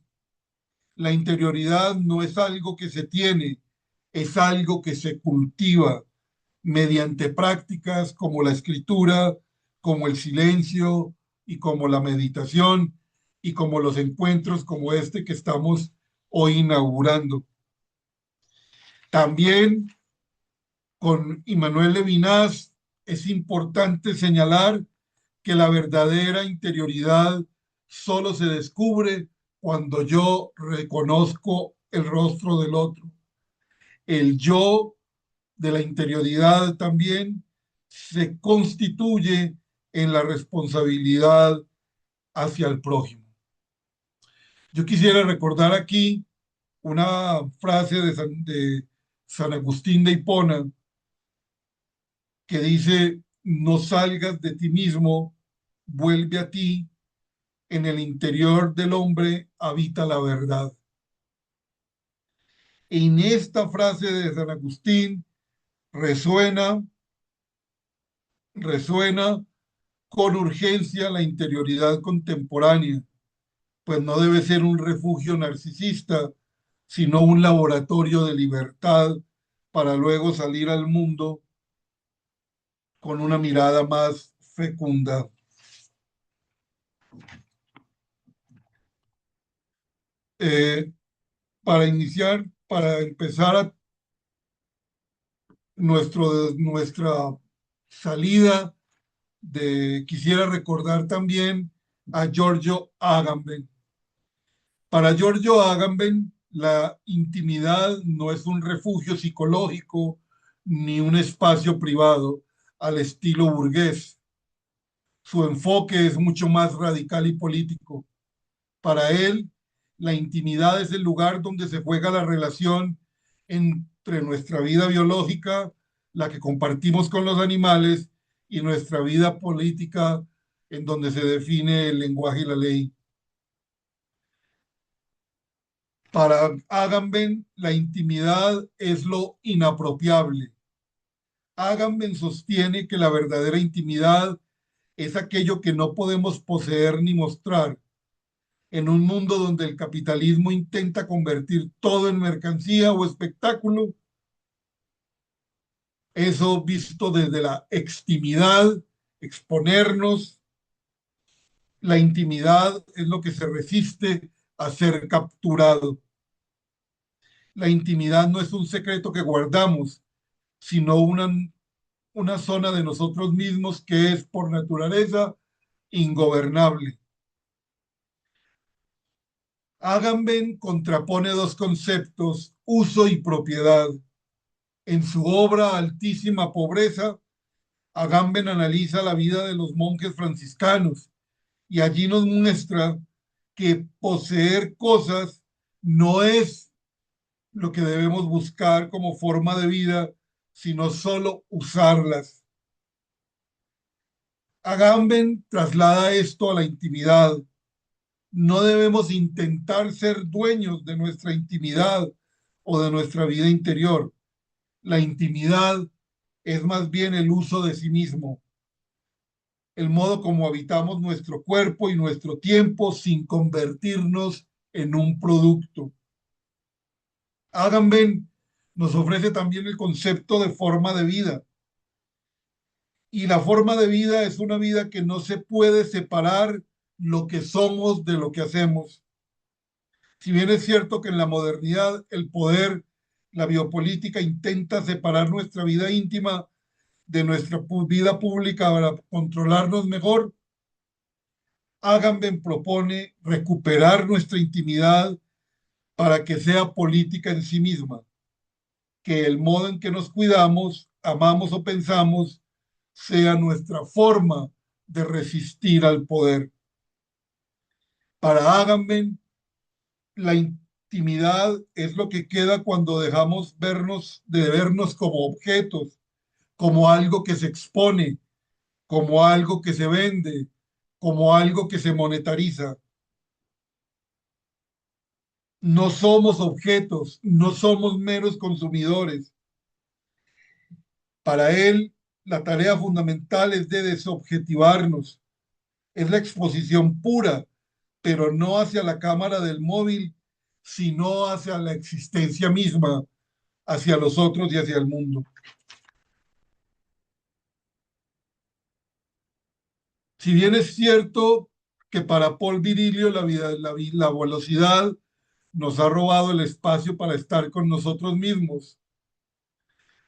La interioridad no es algo que se tiene, es algo que se cultiva mediante prácticas como la escritura, como el silencio y como la meditación y como los encuentros como este que estamos hoy inaugurando. También con Immanuel Levinas es importante señalar que la verdadera interioridad solo se descubre cuando yo reconozco el rostro del otro. El yo de la interioridad también se constituye en la responsabilidad hacia el prójimo. Yo quisiera recordar aquí una frase de San Agustín de Hipona que dice, no salgas de ti mismo, vuelve a ti, en el interior del hombre habita la verdad. En esta frase de San Agustín resuena con urgencia la interioridad contemporánea, pues no debe ser un refugio narcisista, sino un laboratorio de libertad para luego salir al mundo con una mirada más fecunda. Eh, para empezar nuestra salida, quisiera recordar también a Giorgio Agamben. Para Giorgio Agamben, la intimidad no es un refugio psicológico ni un espacio privado al estilo burgués. Su enfoque es mucho más radical y político. Para él, la intimidad es el lugar donde se juega la relación entre nuestra vida biológica, la que compartimos con los animales, y nuestra vida política, en donde se define el lenguaje y la ley. Para Agamben, la intimidad es lo inapropiable. Agamben sostiene que la verdadera intimidad es aquello que no podemos poseer ni mostrar. En un mundo donde el capitalismo intenta convertir todo en mercancía o espectáculo, eso visto desde la extimidad, exponernos, la intimidad es lo que se resiste a ser capturado. La intimidad no es un secreto que guardamos, sino una zona de nosotros mismos que es por naturaleza ingobernable. Agamben contrapone dos conceptos, uso y propiedad. En su obra Altísima Pobreza, Agamben analiza la vida de los monjes franciscanos y allí nos muestra que poseer cosas no es lo que debemos buscar como forma de vida, sino solo usarlas. Agamben traslada esto a la intimidad. No debemos intentar ser dueños de nuestra intimidad o de nuestra vida interior. La intimidad es más bien el uso de sí mismo, el modo como habitamos nuestro cuerpo y nuestro tiempo sin convertirnos en un producto. Agamben nos ofrece también el concepto de forma de vida. Y la forma de vida es una vida que no se puede separar lo que somos de lo que hacemos. Si bien es cierto que en la modernidad el poder, la biopolítica intenta separar nuestra vida íntima de nuestra vida pública para controlarnos mejor, Agamben propone recuperar nuestra intimidad para que sea política en sí misma, que el modo en que nos cuidamos, amamos o pensamos sea nuestra forma de resistir al poder. Para Agamben, la intimidad es lo que queda cuando dejamos de vernos como objetos, como algo que se expone, como algo que se vende, como algo que se monetariza. No somos objetos, no somos meros consumidores. Para él, la tarea fundamental es de desobjetivarnos. Es la exposición pura, pero no hacia la cámara del móvil, sino hacia la existencia misma, hacia los otros y hacia el mundo. Si bien es cierto que para Paul Virilio la velocidad nos ha robado el espacio para estar con nosotros mismos,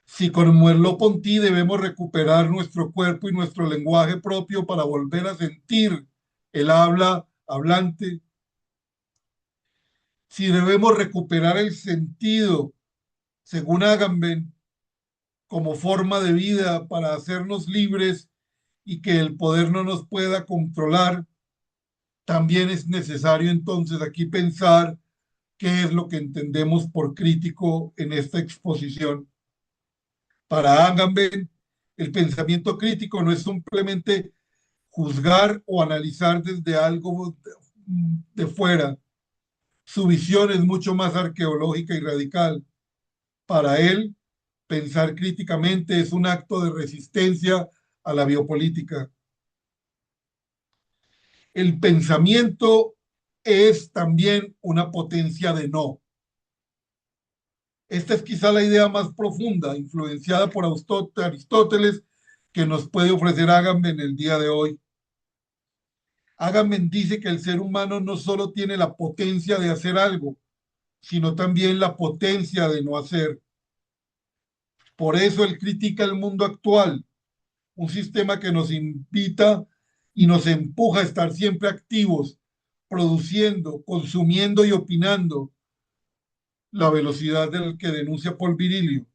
si con Merleau-Ponty debemos recuperar nuestro cuerpo y nuestro lenguaje propio para volver a sentir el habla hablante, si debemos recuperar el sentido, según Agamben, como forma de vida para hacernos libres y que el poder no nos pueda controlar, también es necesario entonces aquí pensar qué es lo que entendemos por crítico en esta exposición. Para Agamben, el pensamiento crítico no es simplemente juzgar o analizar desde algo de fuera. Su visión es mucho más arqueológica y radical. Para él, pensar críticamente es un acto de resistencia a la biopolítica. El pensamiento es también una potencia de no. Esta es quizá la idea más profunda, influenciada por Aristóteles, que nos puede ofrecer Agamben el día de hoy. Agamben dice que el ser humano no solo tiene la potencia de hacer algo, sino también la potencia de no hacer. Por eso él critica el mundo actual, un sistema que nos invita y nos empuja a estar siempre activos, produciendo, consumiendo y opinando, la velocidad del que denuncia Paul Virilio.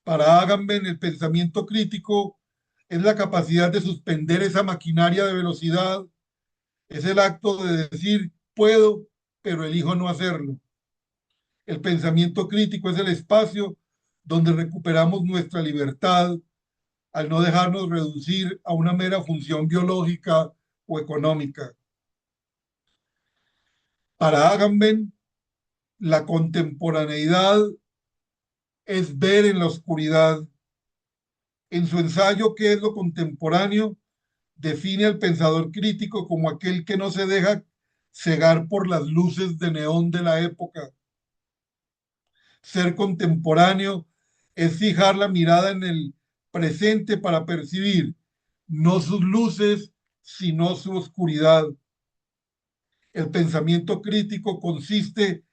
Para Agamben, el pensamiento crítico es la capacidad de suspender esa maquinaria de velocidad, es el acto de decir puedo, pero elijo no hacerlo. El pensamiento crítico es el espacio donde recuperamos nuestra libertad al no dejarnos reducir a una mera función biológica o económica. Para Agamben, la contemporaneidad es ver en la oscuridad. En su ensayo ¿Qué es lo contemporáneo?, define al pensador crítico como aquel que no se deja cegar por las luces de neón de la época. Ser contemporáneo es fijar la mirada en el presente para percibir no sus luces, sino su oscuridad. El pensamiento crítico consiste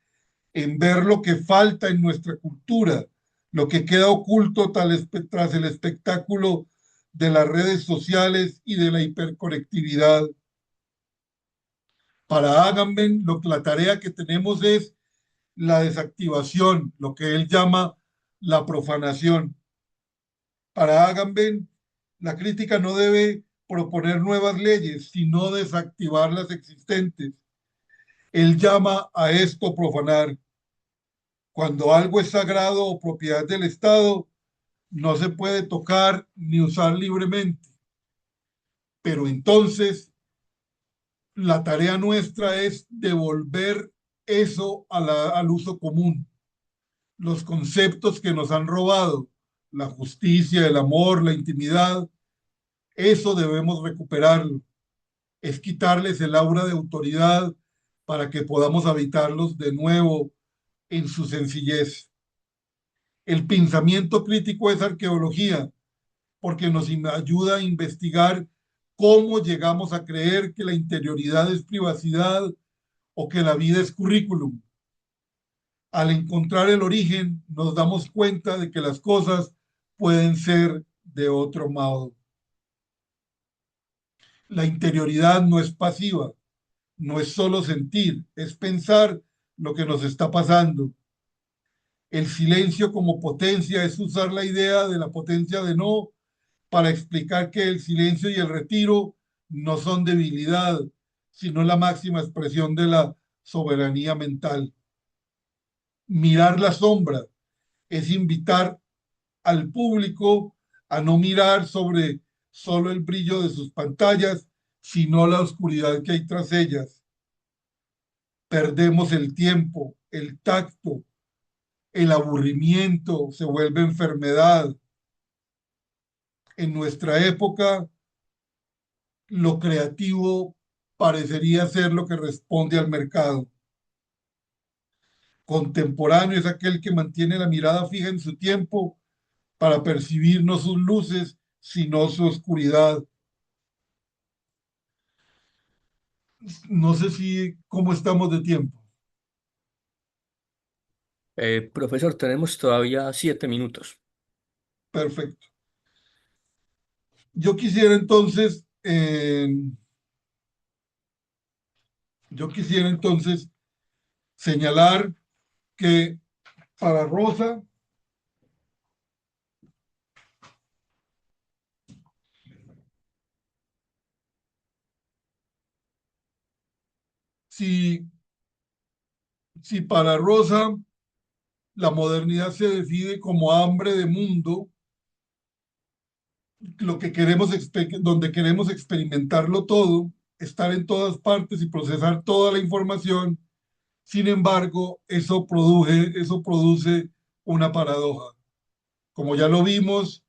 en ver lo que falta en nuestra cultura, lo que queda oculto tras el espectáculo de las redes sociales y de la hiperconectividad. Para Agamben, la tarea que tenemos es la desactivación, lo que él llama la profanación. Para Agamben, la crítica no debe proponer nuevas leyes, sino desactivar las existentes. Él llama a esto profanar. Cuando algo es sagrado o propiedad del Estado, no se puede tocar ni usar libremente. Pero entonces la tarea nuestra es devolver eso al uso común. Los conceptos que nos han robado, la justicia, el amor, la intimidad, eso debemos recuperarlo. Es quitarles el aura de autoridad para que podamos habitarlos de nuevo en su sencillez. El pensamiento crítico es arqueología porque nos ayuda a investigar cómo llegamos a creer que la interioridad es privacidad o que la vida es currículum. Al encontrar el origen, nos damos cuenta de que las cosas pueden ser de otro modo. La interioridad no es pasiva, no es solo sentir, es pensar lo que nos está pasando. El silencio como potencia es usar la idea de la potencia de no para explicar que el silencio y el retiro no son debilidad, sino la máxima expresión de la soberanía mental. Mirar la sombra es invitar al público a no mirar sobre solo el brillo de sus pantallas, sino la oscuridad que hay tras ellas. Perdemos el tiempo, el tacto, el aburrimiento se vuelve enfermedad. En nuestra época, lo creativo parecería ser lo que responde al mercado. Contemporáneo es aquel que mantiene la mirada fija en su tiempo para percibir no sus luces, sino su oscuridad. No sé si cómo estamos de tiempo. Profesor, tenemos todavía 7 minutos. Perfecto. Yo quisiera entonces, señalar que para Rosa, si, si para Rosa la modernidad se define como hambre de mundo, lo que queremos, donde queremos experimentarlo todo, estar en todas partes y procesar toda la información. Sin embargo, eso produce una paradoja. Como ya lo vimos,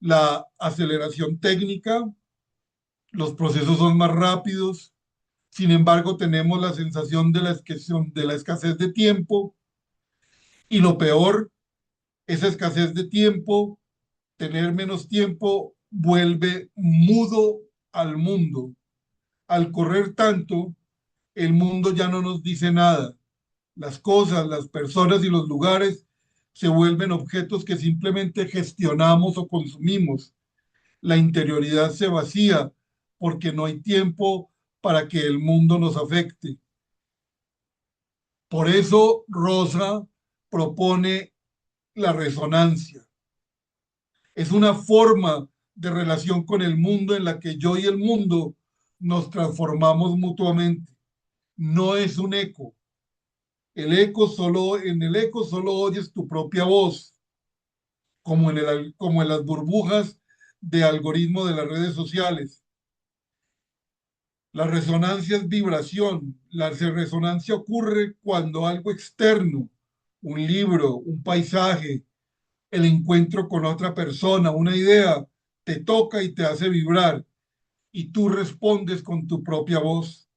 la aceleración técnica, los procesos son más rápidos, Sin embargo, tenemos la sensación de la escasez de tiempo y lo peor, esa escasez de tiempo, tener menos tiempo, vuelve mudo al mundo. Al correr tanto, el mundo ya no nos dice nada. Las cosas, las personas y los lugares se vuelven objetos que simplemente gestionamos o consumimos. La interioridad se vacía porque no hay tiempo para que el mundo nos afecte. Por eso Rosa propone la resonancia. Es una forma de relación con el mundo en la que yo y el mundo nos transformamos mutuamente. No es un eco. En el eco solo oyes tu propia voz, como en las burbujas de algoritmo de las redes sociales. La resonancia es vibración. La resonancia ocurre cuando algo externo, un libro, un paisaje, el encuentro con otra persona, una idea, te toca y te hace vibrar y tú respondes con tu propia voz.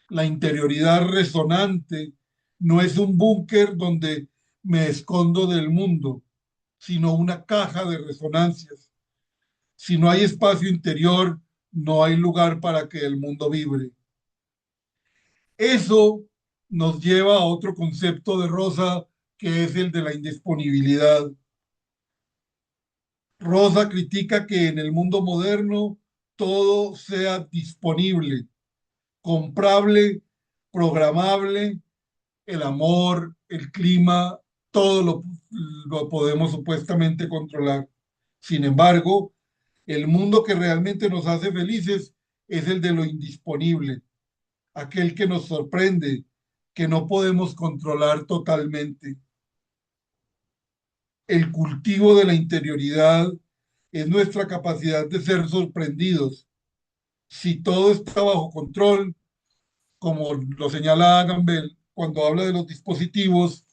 La interioridad resonante no es un búnker donde me escondo del mundo, sino una caja de resonancias. Si no hay espacio interior, no hay lugar para que el mundo vibre. Eso nos lleva a otro concepto de Rosa, que es el de la indisponibilidad. Rosa critica que en el mundo moderno todo sea disponible, comprable, programable, el amor, el clima, todo lo podemos supuestamente controlar. Sin embargo, el mundo que realmente nos hace felices es el de lo indisponible, aquel que nos sorprende, que no podemos controlar totalmente. El cultivo de la interioridad es nuestra capacidad de ser sorprendidos. Si todo está bajo control, como lo señala Agamben cuando habla de los dispositivos,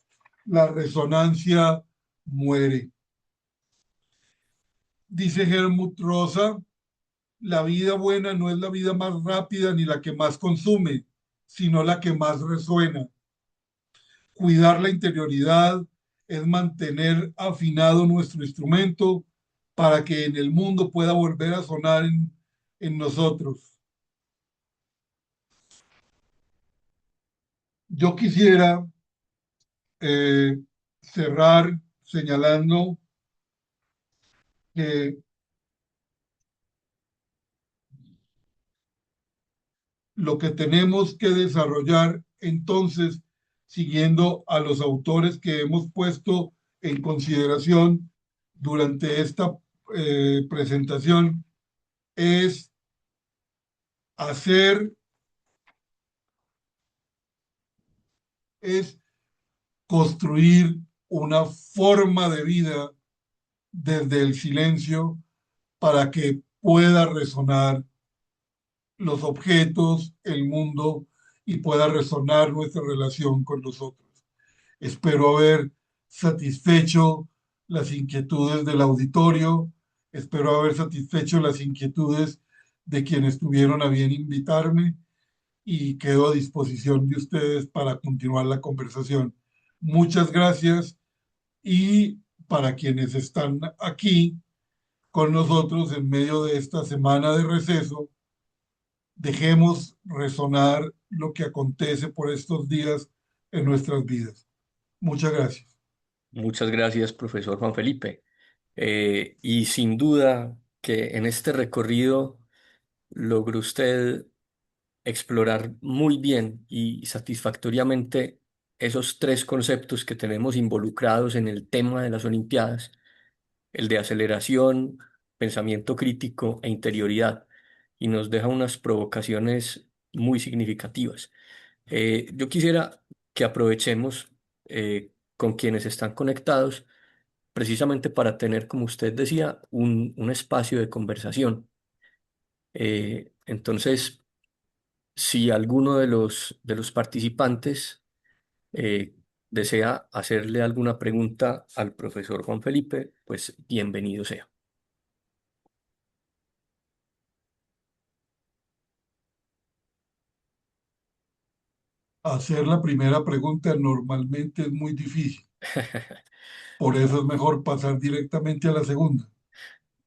la resonancia muere. Dice Helmut Rosa, la vida buena no es la vida más rápida ni la que más consume, sino la que más resuena. Cuidar la interioridad es mantener afinado nuestro instrumento para que en el mundo pueda volver a sonar en nosotros. Yo quisiera eh, cerrar señalando que lo que tenemos que desarrollar entonces, siguiendo a los autores que hemos puesto en consideración durante esta presentación, es hacer, es construir una forma de vida desde el silencio para que pueda resonar los objetos, el mundo y pueda resonar nuestra relación con nosotros. Espero haber satisfecho las inquietudes del auditorio, espero haber satisfecho las inquietudes de quienes tuvieron a bien invitarme y quedo a disposición de ustedes para continuar la conversación. Muchas gracias y para quienes están aquí con nosotros en medio de esta semana de receso, dejemos resonar lo que acontece por estos días en nuestras vidas. Muchas gracias. Muchas gracias, profesor Juan Felipe. Y sin duda que en este recorrido logró usted explorar muy bien y satisfactoriamente esos tres conceptos que tenemos involucrados en el tema de las Olimpiadas, el de aceleración, pensamiento crítico e interioridad, y nos deja unas provocaciones muy significativas. Yo quisiera que aprovechemos con quienes están conectados precisamente para tener, como usted decía, un espacio de conversación. Entonces, si alguno de los participantes eh, desea hacerle alguna pregunta al profesor Juan Felipe, pues bienvenido sea. Hacer la primera pregunta normalmente es muy difícil, por eso es mejor pasar directamente a la segunda.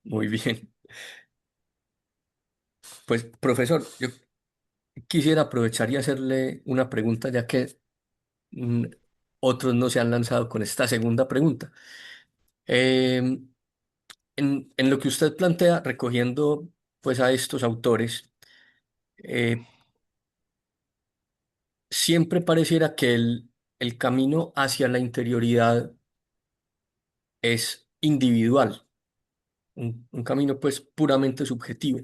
Muy bien. Pues, profesor, yo quisiera aprovechar y hacerle una pregunta, ya que mm, otros no se han lanzado con esta segunda pregunta. Em, en lo que usted plantea, recogiendo pues a estos autores, eh, siempre pareciera que el camino hacia la interioridad es individual, un camino pues puramente subjetivo.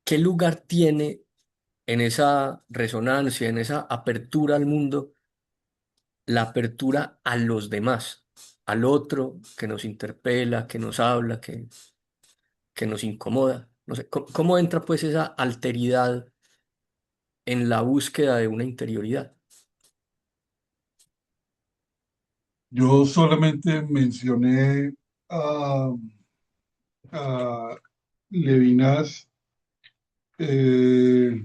¿Qué lugar tiene en esa resonancia, en esa apertura al mundo, la apertura a los demás, al otro que nos interpela, que nos habla, que nos incomoda? No sé, ¿cómo entra pues esa alteridad en la búsqueda de una interioridad? Yo solamente mencioné a, a Levinas, eh,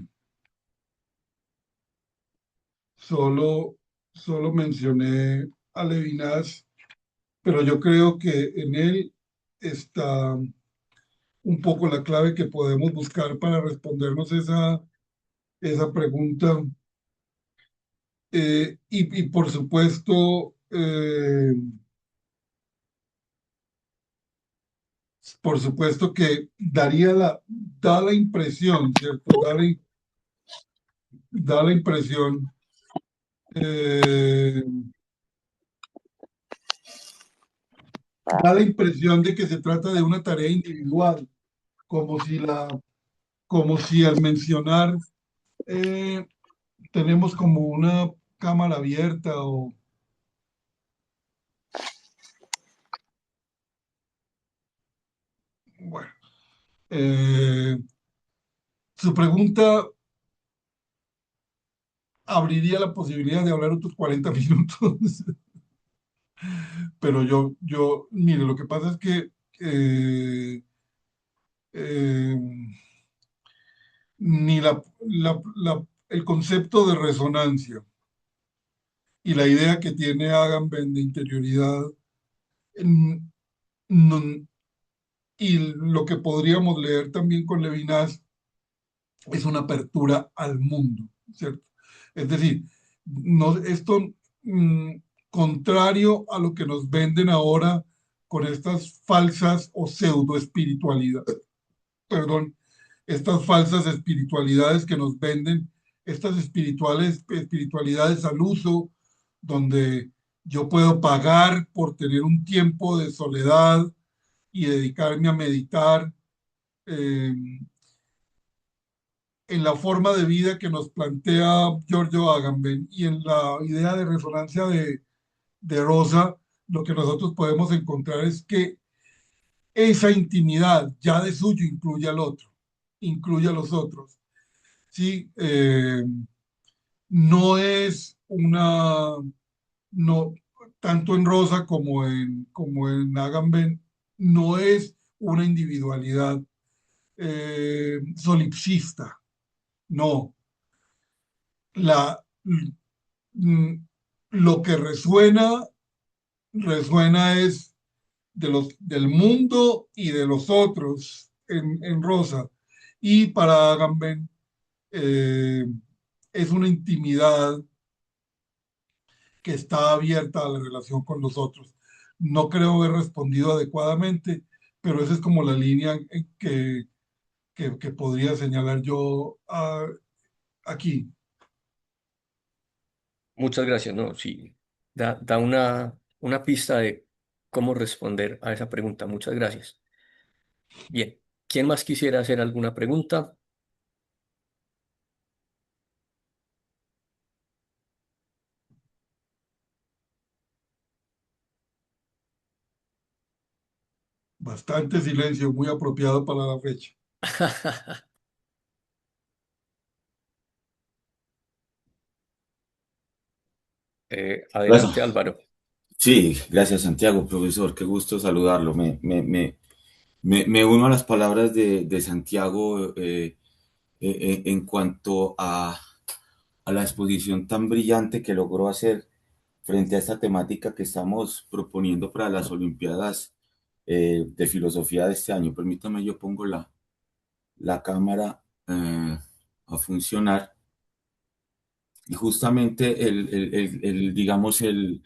solo, solo mencioné a Levinas, pero yo creo que en él está un poco la clave que podemos buscar para respondernos esa pregunta. Y por supuesto, por supuesto que da la impresión, ¿cierto? Da la impresión, eh, da la impresión de que se trata de una tarea individual, como si como si al mencionar eh, tenemos como una cámara abierta o, bueno, eh, su pregunta abriría la posibilidad de hablar otros 40 minutos, pero mire, lo que pasa es que eh, eh, ni el concepto de resonancia y la idea que tiene Agamben de interioridad, mm, no- y lo que podríamos leer también con Levinas es una apertura al mundo, ¿cierto? Es decir, no, esto, mm, contrario a lo que nos venden ahora con estas falsas o pseudo espiritualidades, perdón, estas falsas espiritualidades que nos venden, estas espiritualidades al uso, donde yo puedo pagar por tener un tiempo de soledad y dedicarme a meditar. eh, en la forma de vida que nos plantea Giorgio Agamben y en la idea de resonancia de Rosa, lo que nosotros podemos encontrar es que esa intimidad ya de suyo incluye al otro, incluye a los otros. ¿Sí? No es una, no, tanto en Rosa como en Agamben, no es una individualidad solipsista, no. La, mm, lo que resuena es del mundo y de los otros en Rosa. Y para Agamben eh, es una intimidad que está abierta a la relación con los otros. No creo haber respondido adecuadamente, pero esa es como la línea que podría señalar yo aquí. Muchas gracias, ¿no? Sí, da una pista de cómo responder a esa pregunta. Muchas gracias. Bien, ¿quién más quisiera hacer alguna pregunta? Bastante silencio, muy apropiado para la fecha. Gracias. Adelante, Álvaro. Sí, gracias Santiago, profesor, qué gusto saludarlo. Me uno a las palabras de Santiago en cuanto a la exposición tan brillante que logró hacer frente a esta temática que estamos proponiendo para las Olimpiadas de Filosofía de este año. Permítame, yo pongo la cámara a funcionar. Y justamente digamos, el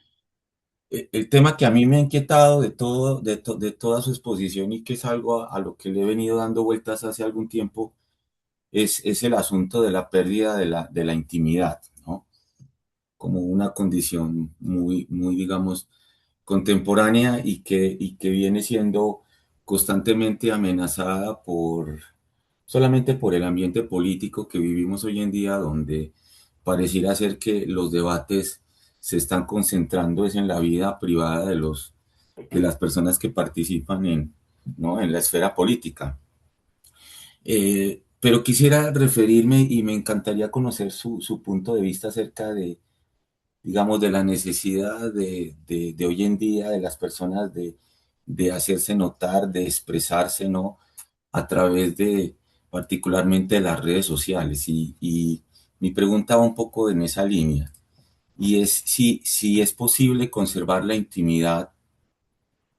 tema que a mí me ha inquietado de todo, de toda su exposición y que es algo a lo que le he venido dando vueltas hace algún tiempo, es el asunto de la pérdida de la intimidad, ¿no? Como una condición muy, digamos, contemporánea y que viene siendo constantemente amenazada solamente por el ambiente político que vivimos hoy en día, donde pareciera ser que los debates se están concentrando es en la vida privada de las personas que participan ¿no? en la esfera política. Pero quisiera referirme y me encantaría conocer su punto de vista acerca digamos, de la necesidad de hoy en día de las personas de hacerse notar, de expresarse, ¿no? A través particularmente de las redes sociales. Y mi pregunta va un poco en esa línea, y es si es posible conservar la intimidad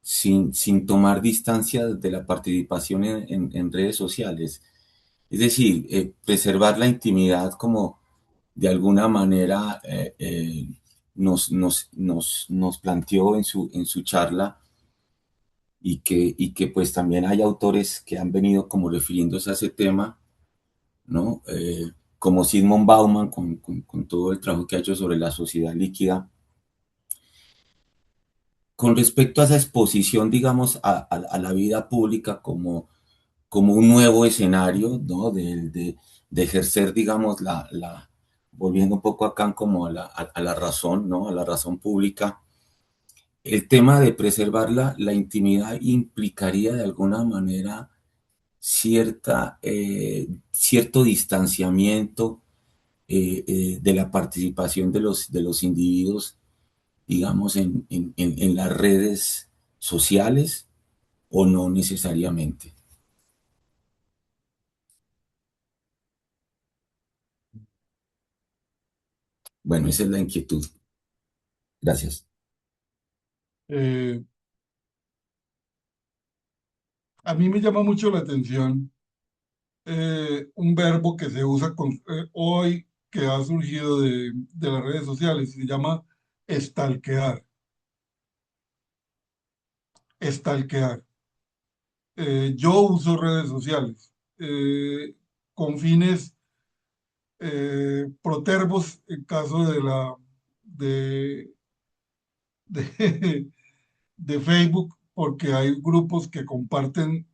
sin tomar distancia de la participación en redes sociales. Es decir, preservar la intimidad como de alguna manera nos planteó en su charla y que pues también hay autores que han venido como refiriéndose a ese tema, ¿no? Como Sigmund Bauman con todo el trabajo que ha hecho sobre la sociedad líquida. Con respecto a esa exposición, digamos, a la vida pública como un nuevo escenario, ¿no? De ejercer, digamos, volviendo un poco acá como a la razón, ¿no? A la razón pública. El tema de preservar la intimidad implicaría de alguna manera cierto distanciamiento de la participación de los individuos, digamos, en las redes sociales o no necesariamente. Bueno, esa es la inquietud. Gracias. Eh, a mí me llama mucho la atención un verbo que se usa hoy, que ha surgido de las redes sociales, se llama estalquear. Estalquear. Yo uso redes sociales con fines protervos en caso de, de, de Facebook, porque hay grupos que comparten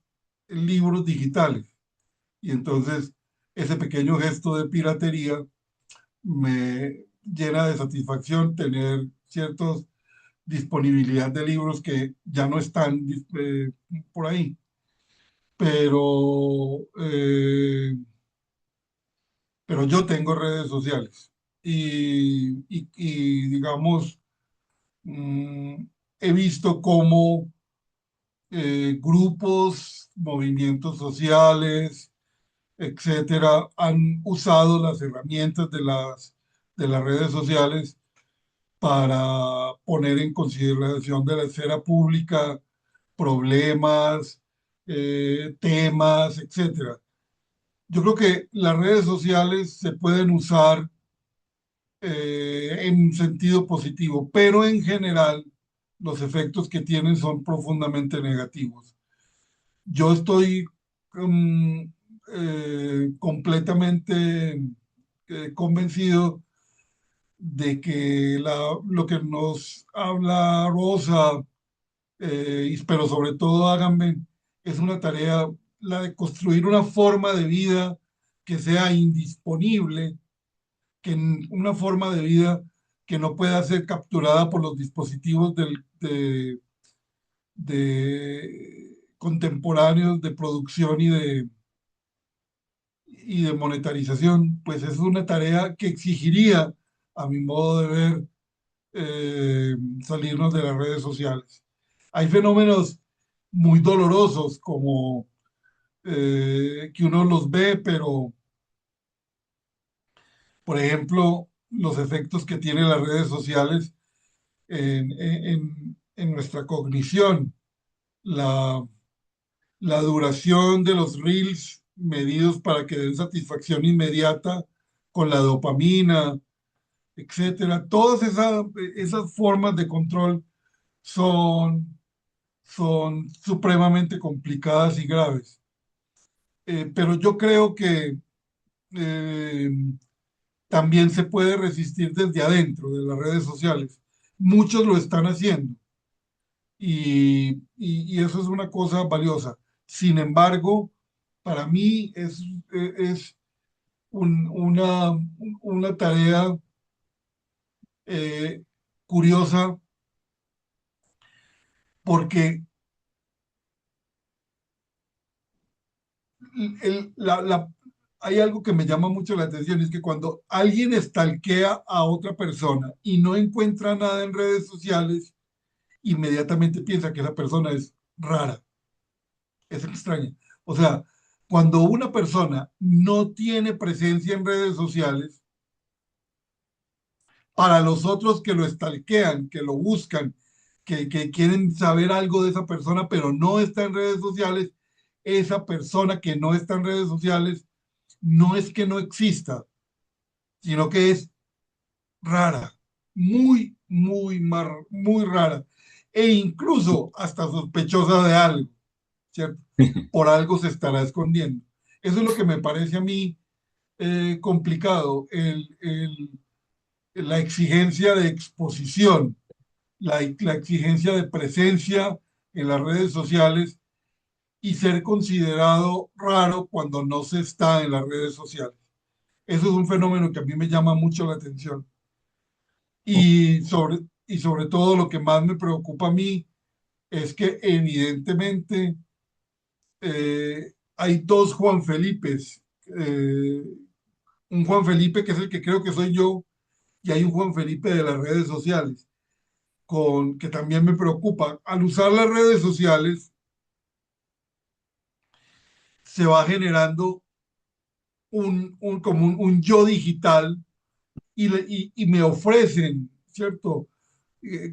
libros digitales. Y entonces ese pequeño gesto de piratería me llena de satisfacción tener ciertos disponibilidad de libros que ya no están por ahí. Pero, pero yo tengo redes sociales digamos, mm, he visto cómo grupos, movimientos sociales, etcétera, han usado las herramientas de las redes sociales para poner en consideración de la esfera pública problemas, temas, etcétera. Yo creo que las redes sociales se pueden usar en sentido positivo, pero en general los efectos que tienen son profundamente negativos. Yo estoy completamente convencido de que lo que nos habla Rosa, pero sobre todo háganme, es una tarea, la de construir una forma de vida que sea indisponible, una forma de vida que no pueda ser capturada por los dispositivos de contemporáneos de producción y de monetarización, pues es una tarea que exigiría, a mi modo de ver, eh, salirnos de las redes sociales. Hay fenómenos muy dolorosos como que uno los ve, Por ejemplo, los efectos que tienen las redes sociales en nuestra cognición, la, la duración de los reels medidos para que den satisfacción inmediata con la dopamina, etcétera. Todas esas formas de control son, son supremamente complicadas y graves. Pero yo creo que eh, también se puede resistir desde adentro de las redes sociales. Muchos lo están haciendo y eso es una cosa valiosa. Sin embargo, para mí es una tarea eh, curiosa porque hay algo que me llama mucho la atención, es que cuando alguien estalquea a otra persona y no encuentra nada en redes sociales, inmediatamente piensa que esa persona es rara, es extraña. O sea, cuando una persona no tiene presencia en redes sociales, para los otros que lo estalquean, que lo buscan, que quieren saber algo de esa persona, pero no está en redes sociales, esa persona que no está en redes sociales no es que no exista, sino que es rara, muy rara, e incluso hasta sospechosa de algo, ¿cierto? Por algo se estará escondiendo. Eso es lo que me parece a mí complicado, la exigencia de exposición, la exigencia de presencia en las redes sociales y ser considerado raro cuando no se está en las redes sociales. Eso es un fenómeno que a mí me llama mucho la atención. Y sobre todo lo que más me preocupa a mí es que evidentemente hay dos Juan Felipes. Un Juan Felipe que es el que creo que soy yo y hay un Juan Felipe de las redes sociales, que también me preocupa. Al usar las redes sociales se va generando como un yo digital y me ofrecen, ¿cierto?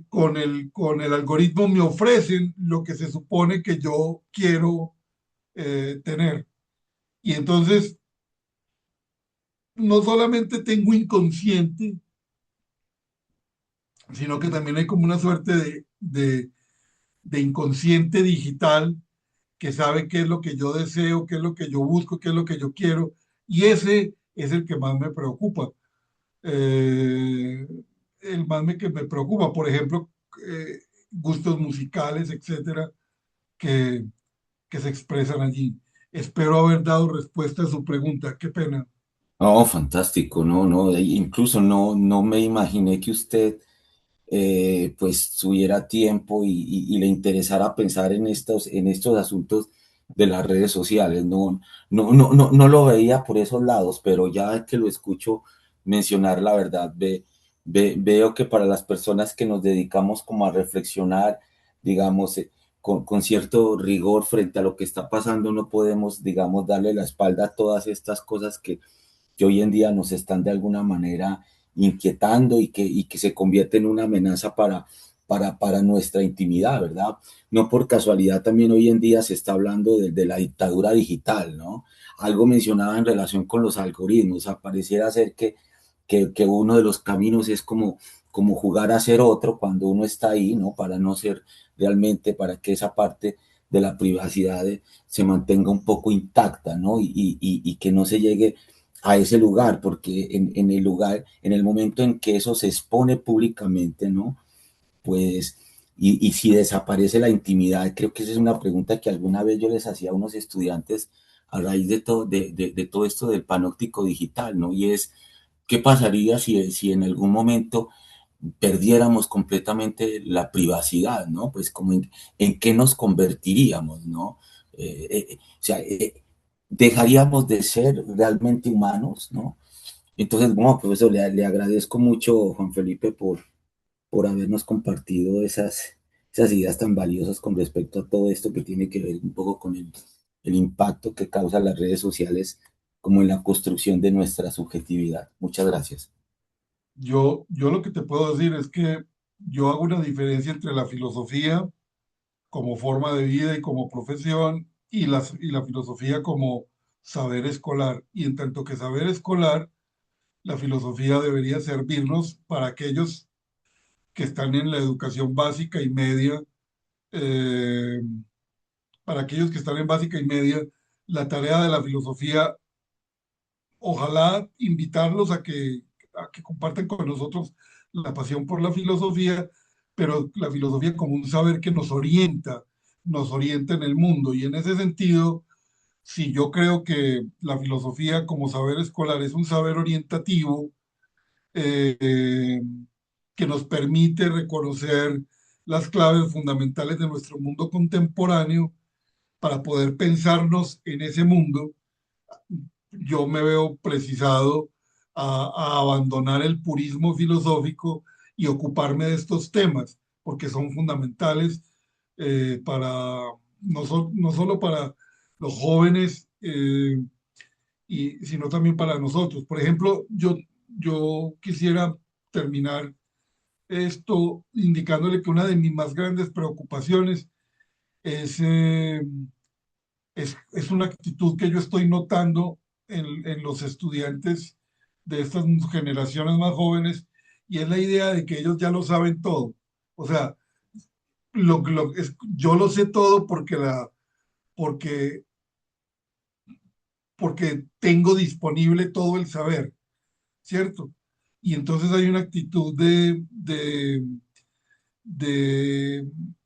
Con el algoritmo me ofrecen lo que se supone que yo quiero tener. Y entonces, no solamente tengo inconsciente, sino que también hay como una suerte de inconsciente digital que sabe qué es lo que yo deseo, qué es lo que yo busco, qué es lo que yo quiero. Y ese es el que más me preocupa. Eh, que me preocupa, por ejemplo, gustos musicales, etcétera, que, que se expresan allí. Espero haber dado respuesta a su pregunta. Qué pena. No, fantástico, no, no, incluso no me imaginé que usted pues tuviera tiempo y le interesara pensar en estos asuntos de las redes sociales. No lo veía por esos lados, pero ya que lo escucho mencionar la verdad, veo que para las personas que nos dedicamos como a reflexionar, digamos, con cierto rigor frente a lo que está pasando, no podemos, digamos, darle la espalda a todas estas cosas que hoy en día nos están de alguna manera inquietando y que se convierte en una amenaza para nuestra intimidad, ¿verdad? No por casualidad también hoy en día se está hablando de la dictadura digital, ¿no? Algo mencionaba en relación con los algoritmos, pareciera ser que uno de los caminos es como jugar a ser otro cuando uno está ahí, ¿no? Para no ser realmente, para que esa parte de la privacidad se mantenga un poco intacta, ¿no? Y que no se llegue a ese lugar, porque en el lugar, en el momento en que eso se expone públicamente, ¿no? Pues, y si desaparece la intimidad, creo que esa es una pregunta que alguna vez yo les hacía a unos estudiantes a raíz de todo esto del panóptico digital, ¿no? Y es, ¿qué pasaría si en algún momento perdiéramos completamente la privacidad, ¿no? Pues como en qué nos convertiríamos, ¿no? O sea, dejaríamos de ser realmente humanos, ¿no? Entonces, bueno, profesor, le agradezco mucho, Juan Felipe, por habernos compartido esas ideas tan valiosas con respecto a todo esto que tiene que ver un poco con el impacto que causan las redes sociales como en la construcción de nuestra subjetividad. Muchas gracias. Yo lo que te puedo decir es que yo hago una diferencia entre la filosofía como forma de vida y como profesión y la filosofía como saber escolar. Y en tanto que saber escolar, la filosofía debería servirnos para aquellos que están en la educación básica y media, eh, para aquellos que están en básica y media, la tarea de la filosofía, ojalá invitarlos a que compartan con nosotros la pasión por la filosofía, pero la filosofía como un saber que nos orienta en el mundo. Y en ese sentido, si yo creo que la filosofía como saber escolar es un saber orientativo, eh, que nos permite reconocer las claves fundamentales de nuestro mundo contemporáneo para poder pensarnos en ese mundo, yo me veo precisado a abandonar el purismo filosófico y ocuparme de estos temas, porque son fundamentales para, no solo para los jóvenes, sino también para nosotros. Por ejemplo, yo quisiera terminar esto indicándole que una de mis más grandes preocupaciones es, es una actitud que yo estoy notando en los estudiantes de estas generaciones más jóvenes, y es la idea de que ellos ya lo saben todo. O sea, yo lo sé todo porque, porque tengo disponible todo el saber, ¿cierto? Y entonces hay una actitud de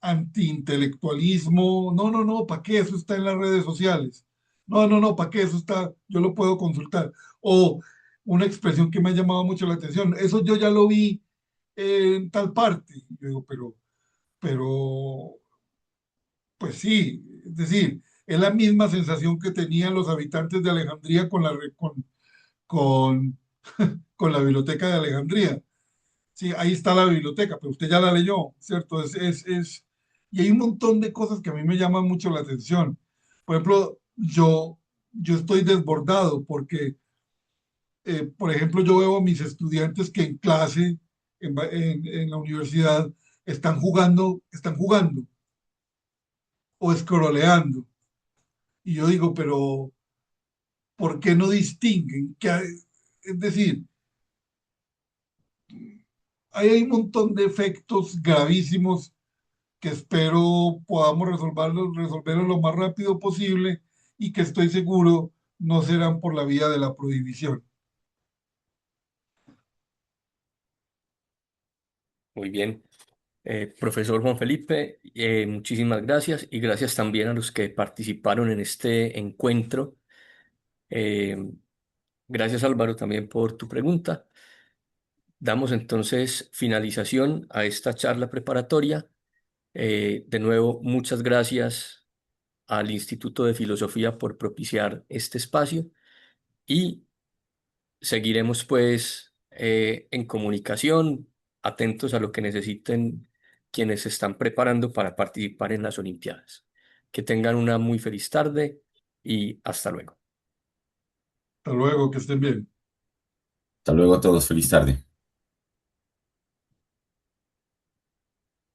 antiintelectualismo. No, no, no, ¿para qué eso está en las redes sociales? No, no, no, ¿para qué eso está? Yo lo puedo consultar. O una expresión que me ha llamado mucho la atención, eso yo ya lo vi en tal parte. Yo digo, pero, pues sí, es decir, es la misma sensación que tenían los habitantes de Alejandría con, con la biblioteca de Alejandría. Sí, ahí está la biblioteca, pero usted ya la leyó, ¿cierto? Y hay un montón de cosas que a mí me llaman mucho la atención. Por ejemplo, yo estoy desbordado porque, por ejemplo, yo veo a mis estudiantes que en clase, en la universidad, están jugando o escroleando. Y yo digo, pero ¿por qué no distinguen? Es decir, ahí hay un montón de efectos gravísimos que espero podamos resolverlo lo más rápido posible y que estoy seguro no serán por la vía de la prohibición. Muy bien. Profesor Juan Felipe, muchísimas gracias y gracias también a los que participaron en este encuentro. Eh, Gracias Álvaro también por tu pregunta. Damos entonces finalización a esta charla preparatoria. De nuevo, muchas gracias al Instituto de Filosofía por propiciar este espacio y seguiremos pues en comunicación, atentos a lo que necesiten quienes se están preparando para participar en las Olimpiadas. Que tengan una muy feliz tarde y hasta luego. Hasta luego, que estén bien. Hasta luego a todos. Feliz tarde.